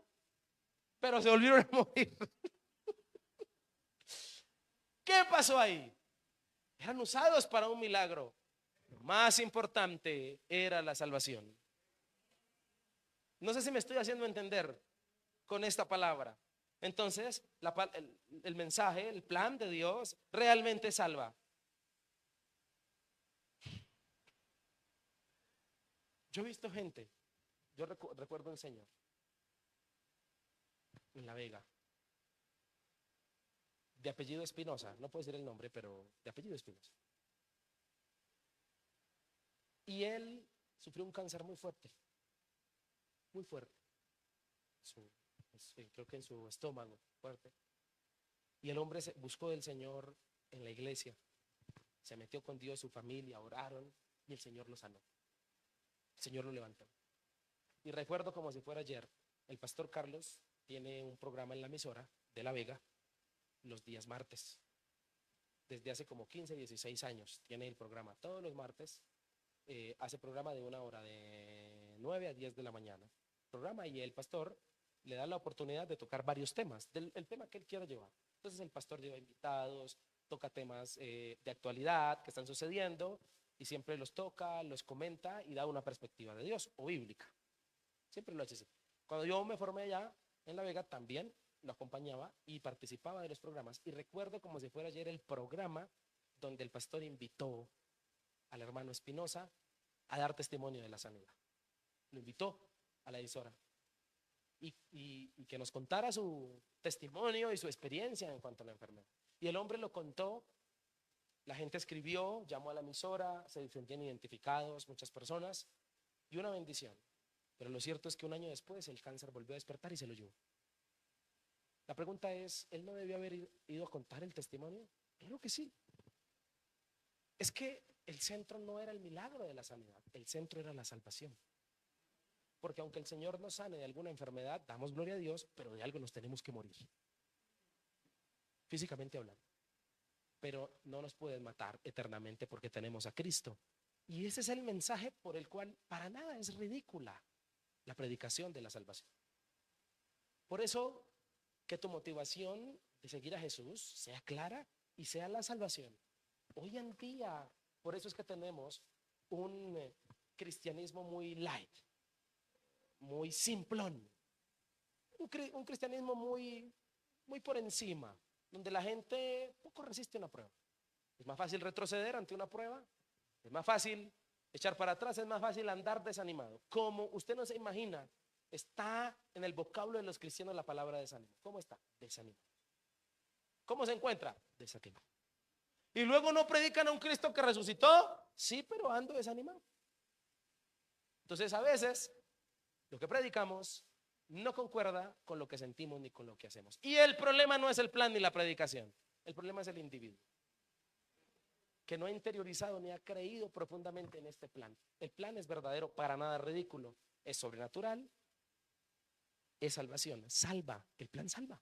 pero se volvieron a morir. ¿Qué pasó ahí? Eran usados para un milagro. Lo más importante era la salvación. No sé si me estoy haciendo entender con esta palabra. Entonces, el mensaje, el plan de Dios realmente salva. Yo he visto gente, yo recuerdo un señor en La Vega, de apellido Espinosa, no puedo decir el nombre, pero de apellido Espinosa. Y él sufrió un cáncer muy fuerte, muy fuerte. Creo que en su estómago, fuerte. Y el hombre buscó del Señor en la iglesia, se metió con Dios, su familia, oraron y el Señor lo sanó. El Señor lo levantó. Y recuerdo como si fuera ayer, el pastor Carlos tiene un programa en la emisora de La Vega los días martes. Desde hace como 15, 16 años tiene el programa todos los martes. Hace programa de 1 hora, de 9 a 10 de la mañana. Programa y el pastor le da la oportunidad de tocar varios temas, el tema que él quiera llevar. Entonces el pastor lleva invitados, toca temas de actualidad que están sucediendo y siempre los toca, los comenta y da una perspectiva de Dios o bíblica. Siempre lo hace así. Cuando yo me formé allá en La Vega también lo acompañaba y participaba de los programas. Y recuerdo como si fuera ayer el programa donde el pastor invitó al hermano Espinosa a dar testimonio de la sanidad. Lo invitó a la emisora y que nos contara su testimonio y su experiencia en cuanto a la enfermedad. Y el hombre lo contó, la gente escribió, llamó a la emisora, se sentían identificados muchas personas y una bendición. Pero lo cierto es que un año después el cáncer volvió a despertar y se lo llevó. La pregunta es, ¿él no debió haber ido a contar el testimonio? Claro que sí. Es que el centro no era el milagro de la sanidad, el centro era la salvación. Porque aunque el Señor nos sane de alguna enfermedad, damos gloria a Dios, pero de algo nos tenemos que morir, físicamente hablando. Pero no nos pueden matar eternamente porque tenemos a Cristo. Y ese es el mensaje por el cual para nada es ridícula la predicación de la salvación. Por eso, que tu motivación de seguir a Jesús sea clara y sea la salvación. Hoy en día, por eso es que tenemos un cristianismo muy light, muy simplón, un cristianismo muy por encima, donde la gente poco resiste una prueba. Es más fácil retroceder ante una prueba, es más fácil echar para atrás, es más fácil andar desanimado. Como usted no se imagina, está en el vocablo de los cristianos la palabra desánimo. ¿Cómo está? Desanimado. ¿Cómo se encuentra? Desanimado. Y luego no predican a un Cristo que resucitó. Sí, pero ando desanimado. Entonces a veces lo que predicamos no concuerda con lo que sentimos ni con lo que hacemos. Y el problema no es el plan ni la predicación. El problema es el individuo que no ha interiorizado ni ha creído profundamente en este plan. El plan es verdadero, para nada ridículo. Es sobrenatural, es salvación. Salva, el plan salva.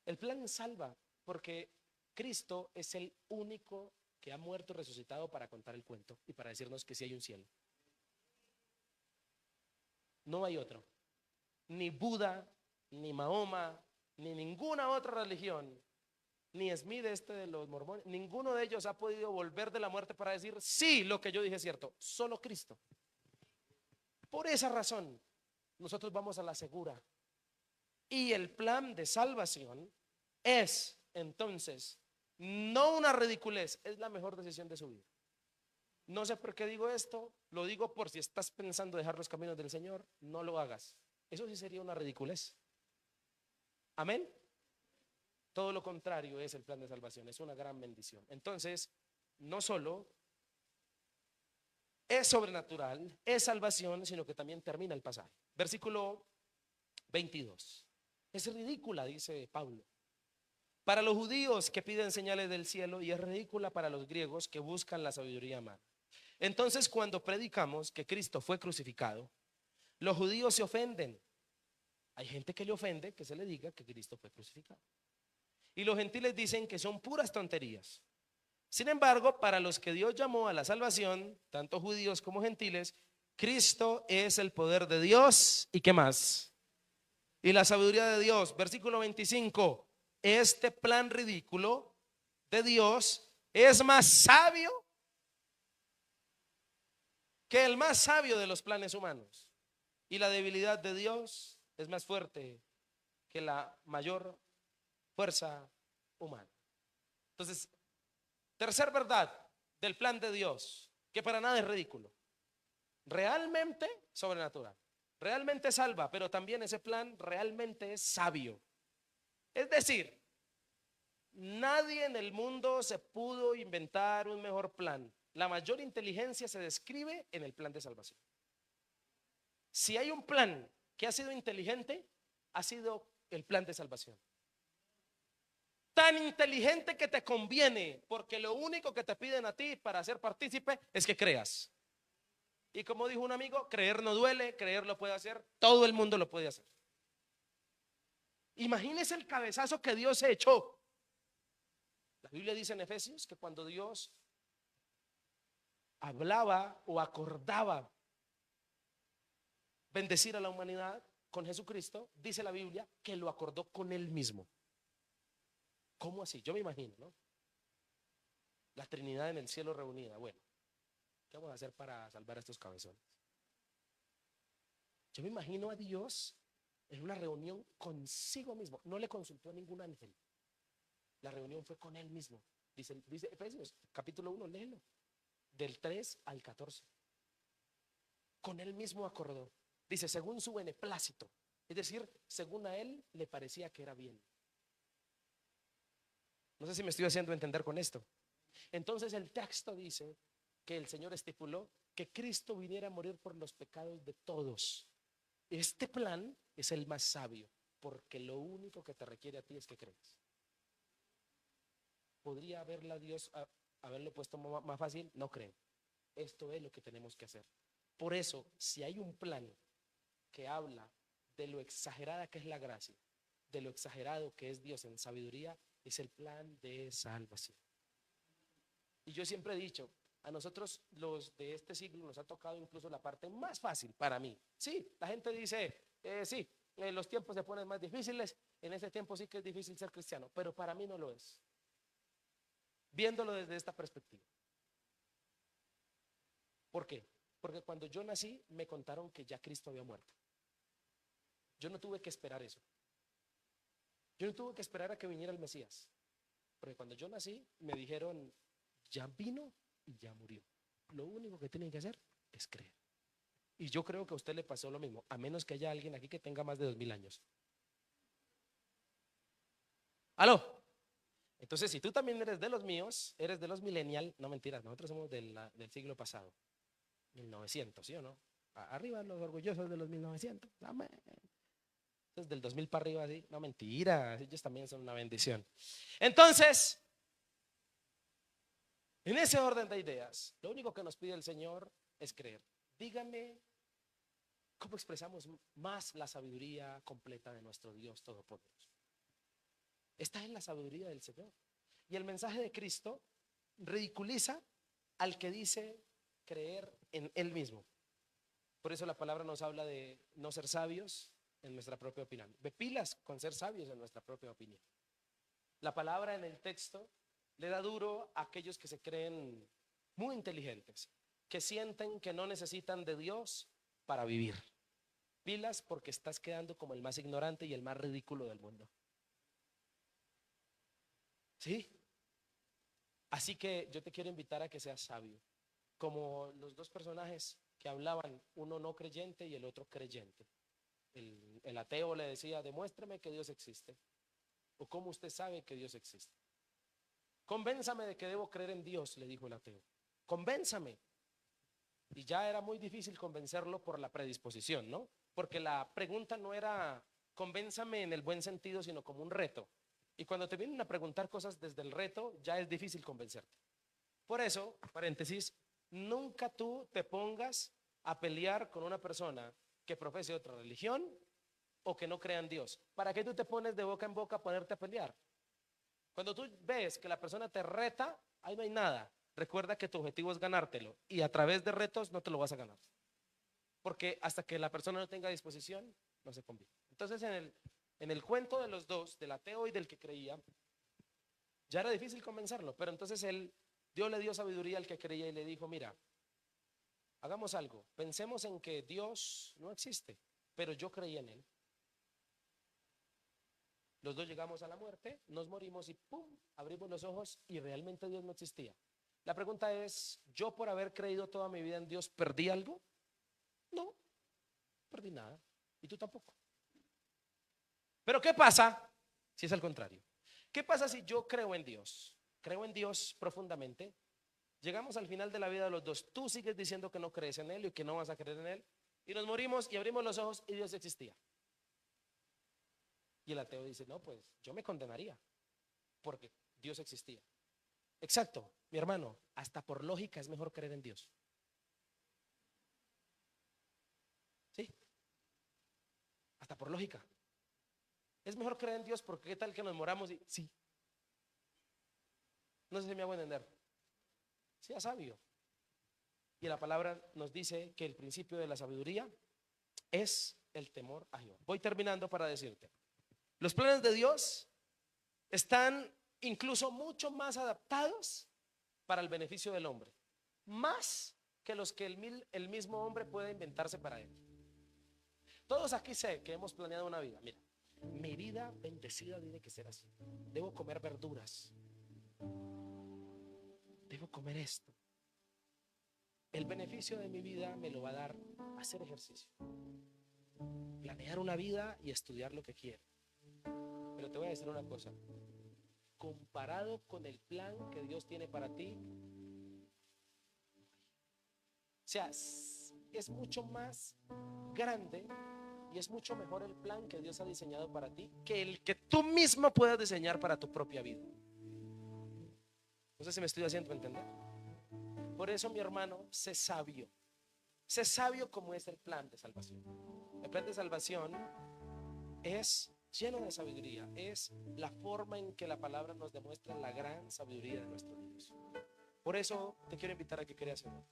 El plan salva porque Cristo es el único que ha muerto y resucitado para contar el cuento y para decirnos que sí hay un cielo. No hay otro. Ni Buda, ni Mahoma, ni ninguna otra religión, ni Smith de los mormones, ninguno de ellos ha podido volver de la muerte para decir, sí, lo que yo dije es cierto, solo Cristo. Por esa razón, nosotros vamos a la segura. Y el plan de salvación es, entonces, no una ridiculez, es la mejor decisión de su vida. No sé por qué digo esto, lo digo por si estás pensando dejar los caminos del Señor, no lo hagas. Eso sí sería una ridiculez. Amén. Todo lo contrario es el plan de salvación, es una gran bendición. Entonces, no solo es sobrenatural, es salvación, sino que también termina el pasaje. Versículo 22. Es ridícula, dice Pablo, para los judíos que piden señales del cielo, y es ridícula para los griegos que buscan la sabiduría humana. Entonces, cuando predicamos que Cristo fue crucificado, los judíos se ofenden. Hay gente que le ofende que se le diga que Cristo fue crucificado. Y los gentiles dicen que son puras tonterías. Sin embargo, para los que Dios llamó a la salvación, tanto judíos como gentiles, Cristo es el poder de Dios. ¿Y qué más? Y la sabiduría de Dios. Versículo 25. Este plan ridículo de Dios es más sabio que el más sabio de los planes humanos. Y la debilidad de Dios es más fuerte que la mayor fuerza humana. Entonces, tercer verdad del plan de Dios, que para nada es ridículo, realmente sobrenatural, realmente salva, pero también ese plan realmente es sabio. Es decir, nadie en el mundo se pudo inventar un mejor plan. La mayor inteligencia se describe en el plan de salvación. Si hay un plan que ha sido inteligente, ha sido el plan de salvación. Tan inteligente que te conviene, porque lo único que te piden a ti para ser partícipe es que creas. Y como dijo un amigo, creer no duele, creer lo puede hacer, todo el mundo lo puede hacer. Imagínese el cabezazo que Dios se echó. La Biblia dice en Efesios que cuando Dios hablaba o acordaba bendecir a la humanidad con Jesucristo, dice la Biblia que lo acordó con él mismo. ¿Cómo así? Yo me imagino, ¿no? La Trinidad en el cielo reunida. Bueno, ¿qué vamos a hacer para salvar a estos cabezones? Yo me imagino a Dios en una reunión consigo mismo. No le consultó a ningún ángel. La reunión fue con él mismo. Dice Efesios, capítulo 1, léelo. Del 3 al 14. Con él mismo acordó. Dice, según su beneplácito. Es decir, según a él le parecía que era bien. No sé si me estoy haciendo entender con esto. Entonces el texto dice que el Señor estipuló que Cristo viniera a morir por los pecados de todos. Este plan es el más sabio, porque lo único que te requiere a ti es que creas. ¿Podría haberlo puesto más fácil? No creo. Esto es lo que tenemos que hacer. Por eso, si hay un plan que habla de lo exagerada que es la gracia, de lo exagerado que es Dios en sabiduría, es el plan de salvación. Y yo siempre he dicho, a nosotros los de este siglo nos ha tocado incluso la parte más fácil para mí. Sí, la gente dice, sí, los tiempos se ponen más difíciles, en este tiempo sí que es difícil ser cristiano, pero para mí no lo es. Viéndolo desde esta perspectiva. ¿Por qué? Porque cuando yo nací me contaron que ya Cristo había muerto. Yo no tuve que esperar eso. Yo no tuve que esperar a que viniera el Mesías. Porque cuando yo nací me dijeron, ya vino y ya murió. Lo único que tienen que hacer es creer. Y yo creo que a usted le pasó lo mismo, a menos que haya alguien aquí que tenga más de 2000 años. ¿Aló? Entonces, si tú también eres de los míos, eres de los millennial, no mentiras, nosotros somos del siglo pasado, 1900, ¿sí o no? Arriba los orgullosos de los 1900, amén. Entonces, del 2000 para arriba, sí, no mentira, ellos también son una bendición. Entonces, en ese orden de ideas, lo único que nos pide el Señor es creer. Dígame, ¿cómo expresamos más la sabiduría completa de nuestro Dios Todopoderoso? Está en la sabiduría del Señor. Y el mensaje de Cristo ridiculiza al que dice creer en Él mismo. Por eso la palabra nos habla de no ser sabios, en nuestra propia opinión. Ve pilas con ser sabios en nuestra propia opinión. La palabra en el texto le da duro a aquellos que se creen muy inteligentes, que sienten que no necesitan de Dios para vivir. Pilas porque estás quedando como el más ignorante y el más ridículo del mundo. ¿Sí? Así que yo te quiero invitar a que seas sabio, como los dos personajes que hablaban, uno no creyente y el otro creyente. El ateo le decía, demuéstrame que Dios existe. ¿O cómo usted sabe que Dios existe? Convénzame de que debo creer en Dios, le dijo el ateo. Convénzame. Y ya era muy difícil convencerlo por la predisposición, ¿no? Porque la pregunta no era convénzame en el buen sentido, sino como un reto. Y cuando te vienen a preguntar cosas desde el reto, ya es difícil convencerte. Por eso, paréntesis, nunca tú te pongas a pelear con una persona que profese otra religión o que no crea en Dios. ¿Para qué tú te pones de boca en boca a ponerte a pelear? Cuando tú ves que la persona te reta, ahí no hay nada. Recuerda que tu objetivo es ganártelo y a través de retos no te lo vas a ganar. Porque hasta que la persona no tenga disposición, no se conviene. Entonces, en el cuento de los dos, del ateo y del que creía, ya era difícil convencerlo. Pero entonces Dios le dio sabiduría al que creía y le dijo, mira, hagamos algo. Pensemos en que Dios no existe, pero yo creí en Él. Los dos llegamos a la muerte, nos morimos y ¡pum! Abrimos los ojos y realmente Dios no existía. La pregunta es, ¿yo por haber creído toda mi vida en Dios perdí algo? No, perdí nada. Y tú tampoco. Pero ¿qué pasa si es al contrario? ¿Qué pasa si yo creo en Dios? Creo en Dios profundamente. Llegamos al final de la vida de los dos. Tú sigues diciendo que no crees en Él y que no vas a creer en Él. Y nos morimos y abrimos los ojos y Dios existía. Y el ateo dice, no, pues yo me condenaría porque Dios existía. Exacto, mi hermano, hasta por lógica es mejor creer en Dios. ¿Sí? Hasta por lógica. Es mejor creer en Dios porque qué tal que nos moramos y sí. No sé si me hago entender. Sea sabio. Y la palabra nos dice que el principio de la sabiduría es el temor a Jehová. Voy terminando para decirte. Los planes de Dios están incluso mucho más adaptados para el beneficio del hombre, más que los que el mismo hombre puede inventarse para él. Todos aquí sé que hemos planeado una vida. Mira, mi vida bendecida tiene que ser así. Debo comer verduras. Debo comer esto. El beneficio de mi vida me lo va a dar hacer ejercicio, planear una vida y estudiar lo que quiero. Pero te voy a decir una cosa. Comparado con el plan que Dios tiene para ti, o sea, es mucho más grande y es mucho mejor el plan que Dios ha diseñado para ti que el que tú mismo puedas diseñar para tu propia vida. No sé si me estoy haciendo entender. Por eso, mi hermano, sé sabio. Sé sabio como es el plan de salvación. El plan de salvación es lleno de sabiduría. Es la forma en que la palabra nos demuestra la gran sabiduría de nuestro Dios. Por eso te quiero invitar a que creas en Él.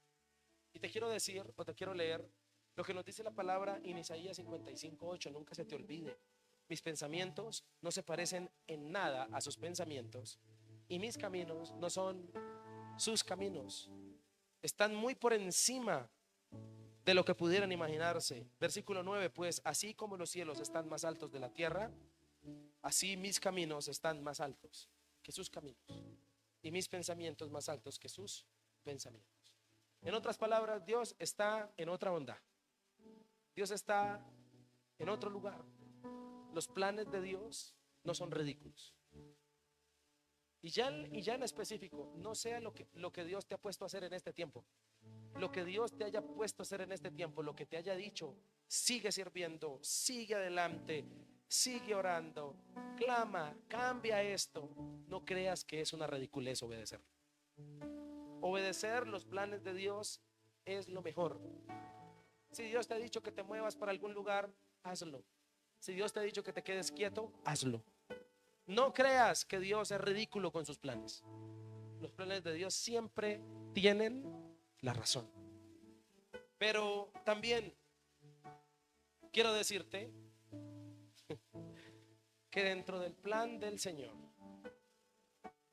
Y te quiero decir, o te quiero leer lo que nos dice la palabra en Isaías 55:8. Nunca se te olvide. Mis pensamientos no se parecen en nada a sus pensamientos, y mis caminos no son sus caminos. Están muy por encima de lo que pudieran imaginarse. Versículo 9, pues así como los cielos están más altos de la tierra, así mis caminos están más altos que sus caminos, y mis pensamientos más altos que sus pensamientos. En otras palabras, Dios está en otra onda. Dios está en otro lugar. Los planes de Dios no son ridículos. Y ya en específico, no sea lo que Dios te ha puesto a hacer en este tiempo. Lo que Dios te haya puesto a hacer en este tiempo, lo que te haya dicho, sigue sirviendo, sigue adelante, sigue orando, clama, cambia esto. No creas que es una ridiculez obedecer. Obedecer los planes de Dios es lo mejor. Si Dios te ha dicho que te muevas para algún lugar, hazlo. Si Dios te ha dicho que te quedes quieto, hazlo. No creas que Dios es ridículo con sus planes. Los planes de Dios siempre tienen la razón. Pero también quiero decirte que dentro del plan del Señor,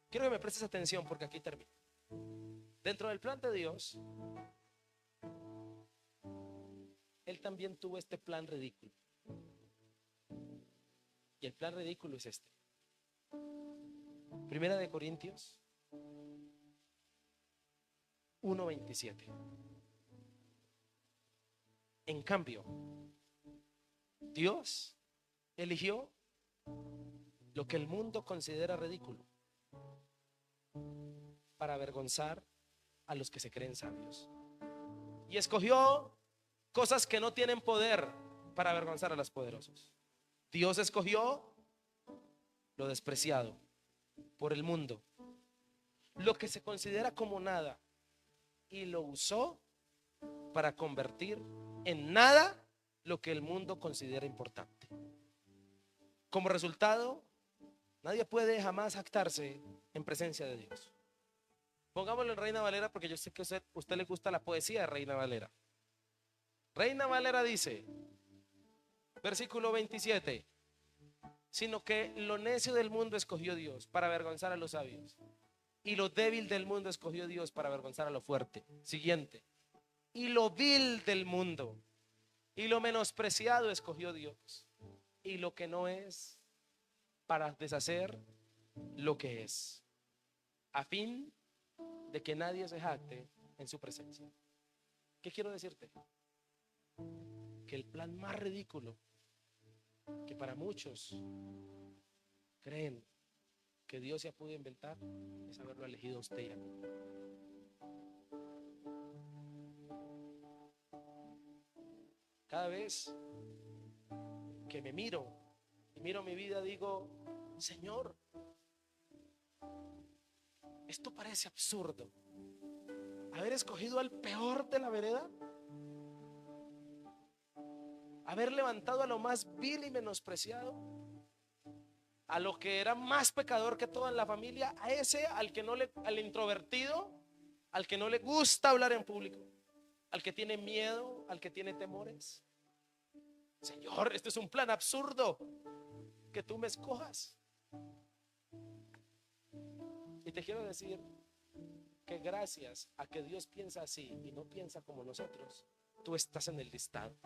quiero que me prestes atención porque aquí termino. Dentro del plan de Dios, Él también tuvo este plan ridículo. Y el plan ridículo es este. Primera de Corintios 1:27. En cambio, Dios eligió lo que el mundo considera ridículo para avergonzar a los que se creen sabios. Y escogió cosas que no tienen poder para avergonzar a los poderosos. Dios escogió lo despreciado por el mundo, lo que se considera como nada, y lo usó para convertir en nada lo que el mundo considera importante. Como resultado, nadie puede jamás jactarse en presencia de Dios. Pongámoslo en Reina Valera porque yo sé que a usted le gusta la poesía de Reina Valera. Reina Valera dice, versículo 27, sino que lo necio del mundo escogió Dios para avergonzar a los sabios, y lo débil del mundo escogió Dios para avergonzar a lo fuerte. Siguiente, y lo vil del mundo y lo menospreciado escogió Dios, y lo que no es, para deshacer lo que es, a fin de que nadie se jacte en su presencia. ¿Qué quiero decirte? Que el plan más ridículo que para muchos creen que Dios se pudo inventar es haberlo elegido a usted y a mí. Cada vez que me miro y miro mi vida, digo, Señor, esto parece absurdo. Haber escogido al peor de la vereda, haber levantado a lo más vil y menospreciado, a lo que era más pecador que todo en la familia, a ese al introvertido, al que no le gusta hablar en público, al que tiene miedo, al que tiene temores. Señor, este es un plan absurdo, que tú me escojas. Y te quiero decir que gracias a que Dios piensa así y no piensa como nosotros, tú estás en el listado.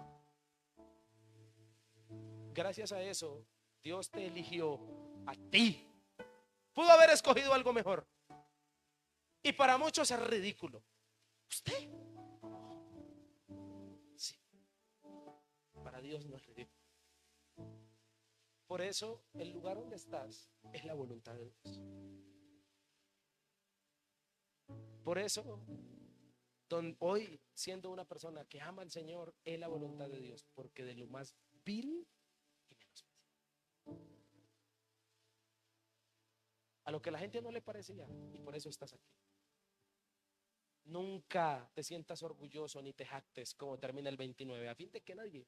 Gracias a eso, Dios te eligió a ti. Pudo haber escogido algo mejor. Y para muchos es ridículo. ¿Usted? Sí. Para Dios no es ridículo. Por eso el lugar donde estás es la voluntad de Dios. Por eso hoy, siendo una persona que ama al Señor, es la voluntad de Dios, porque de lo más vil y menospreciado, a lo que la gente no le parecía, y por eso estás aquí. Nunca te sientas orgulloso ni te jactes como termina el 29, a fin de que nadie,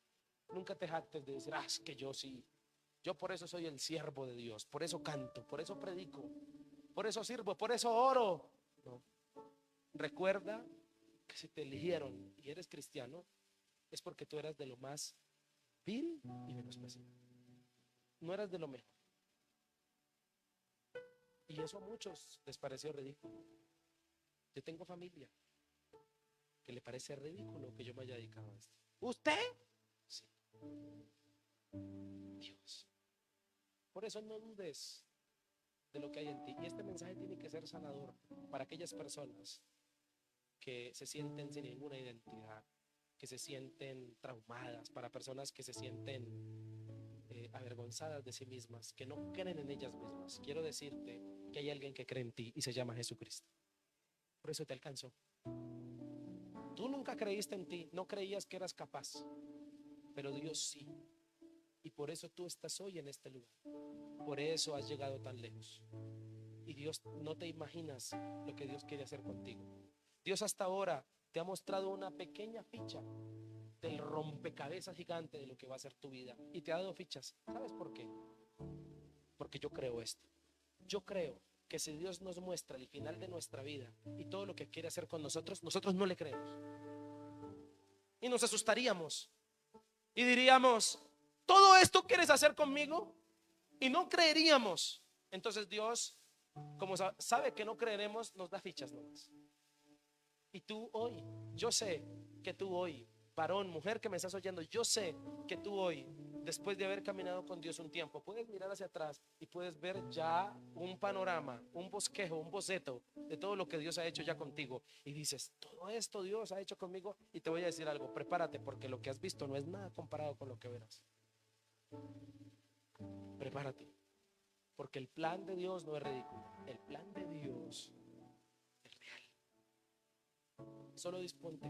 nunca te jactes de decir, es que yo sí, yo por eso soy el siervo de Dios, por eso canto, por eso predico, por eso sirvo, por eso oro. No. Recuerda que si te eligieron y eres cristiano, es porque tú eras de lo más vil y menospreciado. No eras de lo mejor. Y eso a muchos les pareció ridículo. Yo tengo familia que le parece ridículo que yo me haya dedicado a esto. ¿Usted? Sí. Dios. Por eso no dudes de lo que hay en ti. Y este mensaje tiene que ser sanador para aquellas personas que se sienten sin ninguna identidad, que se sienten traumadas, para personas que se sienten avergonzadas de sí mismas, que no creen en ellas mismas. Quiero decirte que hay alguien que cree en ti y se llama Jesucristo. Por eso te alcanzó. Tú nunca creíste en ti, no creías que eras capaz, pero Dios sí. Y por eso tú estás hoy en este lugar. Por eso has llegado tan lejos. Y Dios, no te imaginas lo que Dios quiere hacer contigo. Dios hasta ahora te ha mostrado una pequeña ficha del rompecabezas gigante de lo que va a ser tu vida. Y te ha dado fichas. ¿Sabes por qué? Porque yo creo esto. Yo creo que si Dios nos muestra el final de nuestra vida y todo lo que quiere hacer con nosotros, nosotros no le creemos. Y nos asustaríamos. Y diríamos, ¿todo esto quieres hacer conmigo? y no creeríamos. Entonces Dios, como sabe que no creeremos, nos da fichas nomás. Y tú hoy, yo sé que tú hoy, varón, mujer que me estás oyendo, yo sé que tú hoy, después de haber caminado con Dios un tiempo, puedes mirar hacia atrás y puedes ver ya un panorama, un bosquejo, un boceto de todo lo que Dios ha hecho ya contigo. Y dices, todo esto Dios ha hecho conmigo. Y te voy a decir algo, prepárate, porque lo que has visto no es nada comparado con lo que verás. Prepárate, porque el plan de Dios no es ridículo. El plan de Dios es real. Solo disponte.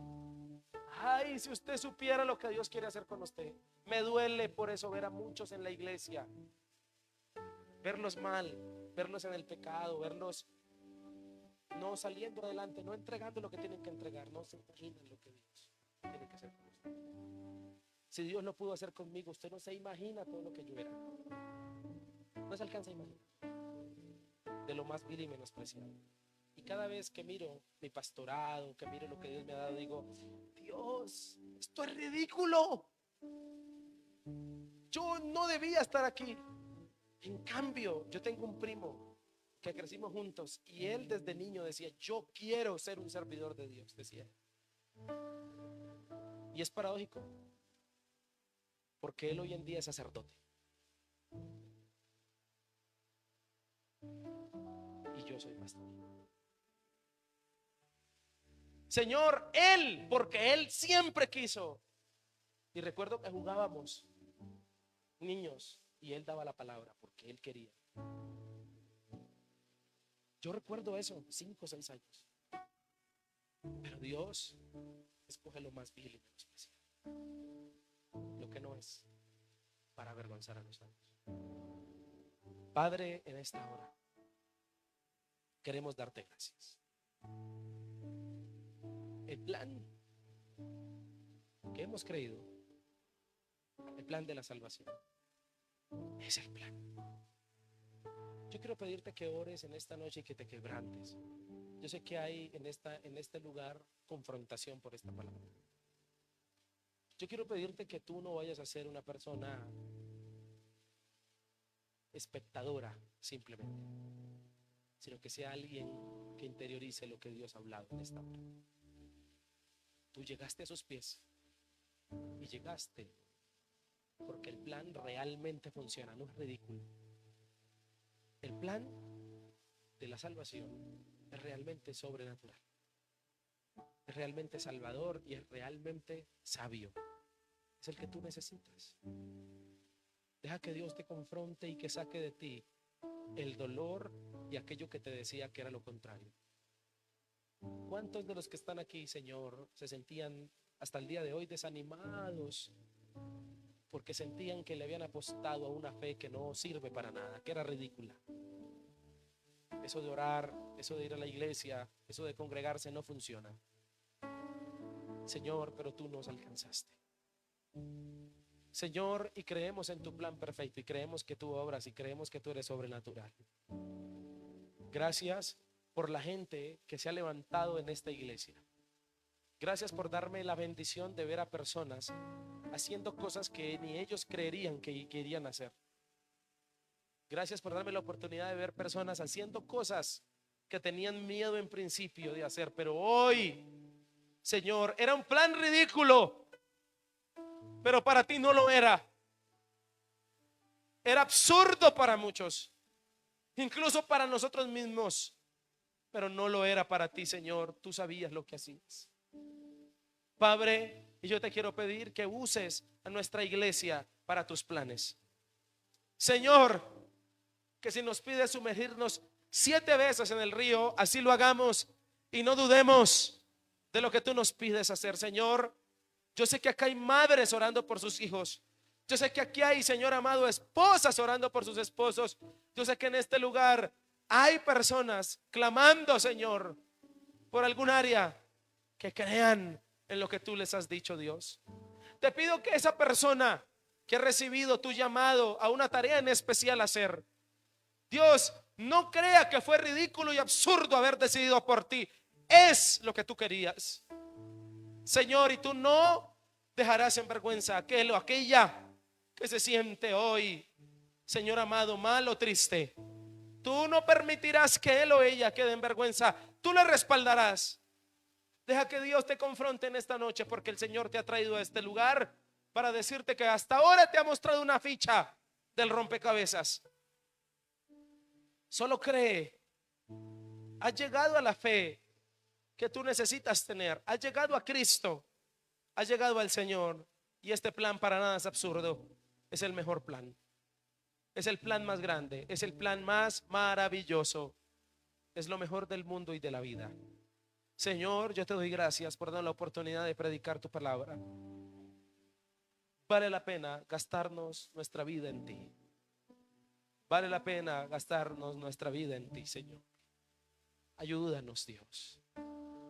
Ay, si usted supiera lo que Dios quiere hacer con usted. Me duele por eso ver a muchos en la iglesia, verlos mal, verlos en el pecado, verlos no saliendo adelante, no entregando lo que tienen que entregar. No se imaginan lo que Dios tiene que hacer con usted. Si Dios lo pudo hacer conmigo, usted no se imagina todo lo que yo era. No se alcanza a imaginar. De lo más vil y menospreciado. Y cada vez que miro mi pastorado, que miro lo que Dios me ha dado, digo, Dios, esto es ridículo. Yo no debía estar aquí. En cambio, yo tengo un primo que crecimos juntos y él desde niño decía, yo quiero ser un servidor de Dios, decía. Y es paradójico, porque él hoy en día es sacerdote. Y yo soy pastor. Señor, él, porque él siempre quiso. Y recuerdo que jugábamos niños y él daba la palabra porque él quería. Yo recuerdo eso, 5 o 6 años. Pero Dios escoge lo más vil y menospreciado, lo que no es, para avergonzar a los santos. Padre, en esta hora queremos darte gracias. El plan que hemos creído, el plan de la salvación, es el plan. Yo quiero pedirte que ores en esta noche y que te quebrantes. Yo sé que hay en este lugar confrontación por esta palabra. Yo quiero pedirte que tú no vayas a ser una persona espectadora simplemente, sino que sea alguien que interiorice lo que Dios ha hablado en esta hora. Tú llegaste a sus pies y llegaste porque el plan realmente funciona, no es ridículo. El plan de la salvación es realmente sobrenatural, es realmente salvador y es realmente sabio. Es el que tú necesitas. Deja que Dios te confronte y que saque de ti el dolor y aquello que te decía que era lo contrario. ¿Cuántos de los que están aquí, Señor, se sentían hasta el día de hoy desanimados porque sentían que le habían apostado a una fe que no sirve para nada, que era ridícula? Eso de orar, eso de ir a la iglesia, eso de congregarse no funciona. Señor, pero tú nos alcanzaste. Señor, y creemos en tu plan perfecto y creemos que tú obras y creemos que tú eres sobrenatural. Gracias por la gente que se ha levantado en esta iglesia. Gracias por darme la bendición de ver a personas haciendo cosas que ni ellos creerían que querían hacer. Gracias por darme la oportunidad de ver personas haciendo cosas que tenían miedo en principio de hacer, pero hoy, Señor, era un plan ridículo, pero para ti no lo era. Era absurdo para muchos, incluso para nosotros mismos, pero no lo era para ti, Señor. Tú sabías lo que hacías. Padre, y yo te quiero pedir que uses a nuestra iglesia para tus planes. Señor, que si nos pides sumergirnos 7 veces en el río, así lo hagamos y no dudemos de lo que tú nos pides hacer. Señor, yo sé que acá hay madres orando por sus hijos. Yo sé que aquí hay, Señor amado, esposas orando por sus esposos. Yo sé que en este lugar hay personas clamando, Señor, por algún área, que crean en lo que tú les has dicho, Dios. Te pido que esa persona que ha recibido tu llamado a una tarea en especial hacer, Dios, no crea que fue ridículo y absurdo haber decidido por ti. Es lo que tú querías, Señor, y tú no dejarás en vergüenza a aquel o aquella que se siente hoy Señor amado, mal o triste, tú no permitirás que él o ella quede en vergüenza. Tú le respaldarás. Deja que Dios te confronte en esta noche, porque el Señor te ha traído a este lugar para decirte que hasta ahora te ha mostrado una ficha del rompecabezas. Solo cree. Has llegado a la fe que tú necesitas tener. Has llegado a Cristo. Has llegado al Señor. Y este plan para nada es absurdo. Es el mejor plan. Es el plan más grande. Es el plan más maravilloso. Es lo mejor del mundo y de la vida. Señor, yo te doy gracias por dar la oportunidad de predicar tu palabra. Vale la pena gastarnos nuestra vida en ti. Vale la pena gastarnos nuestra vida en ti, Señor. Ayúdanos, Dios.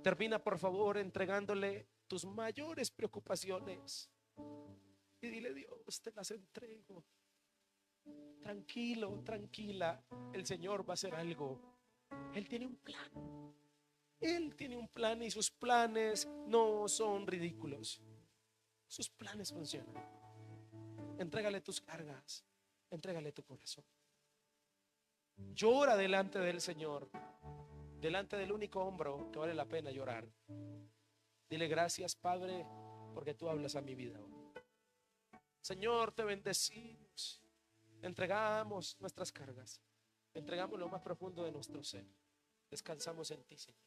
Termina, por favor, entregándole tus mayores preocupaciones. Y dile: Dios, te las entrego. Tranquilo, tranquila. El Señor va a hacer algo. Él tiene un plan. Él tiene un plan y sus planes no son ridículos. Sus planes funcionan. Entrégale tus cargas. Entrégale tu corazón. Llora delante del Señor. Delante del único hombro que vale la pena llorar. Dile: gracias, Padre, porque tú hablas a mi vida hoy. Señor, te bendecimos. Entregamos nuestras cargas. Entregamos lo más profundo de nuestro ser. Descansamos en ti, Señor.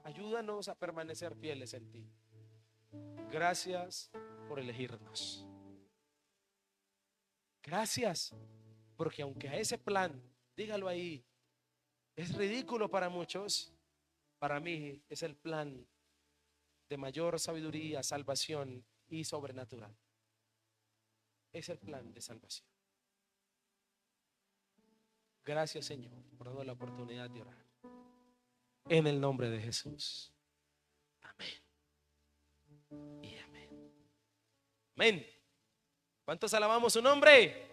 Ayúdanos a permanecer fieles en ti. Gracias por elegirnos. Gracias porque aunque a ese plan, dígalo ahí, es ridículo para muchos, para mí es el plan de mayor sabiduría, salvación y sobrenatural. Es el plan de salvación. Gracias, Señor, por darnos la oportunidad de orar. En el nombre de Jesús. Amén y amén. Amén. ¿Cuántos alabamos su nombre?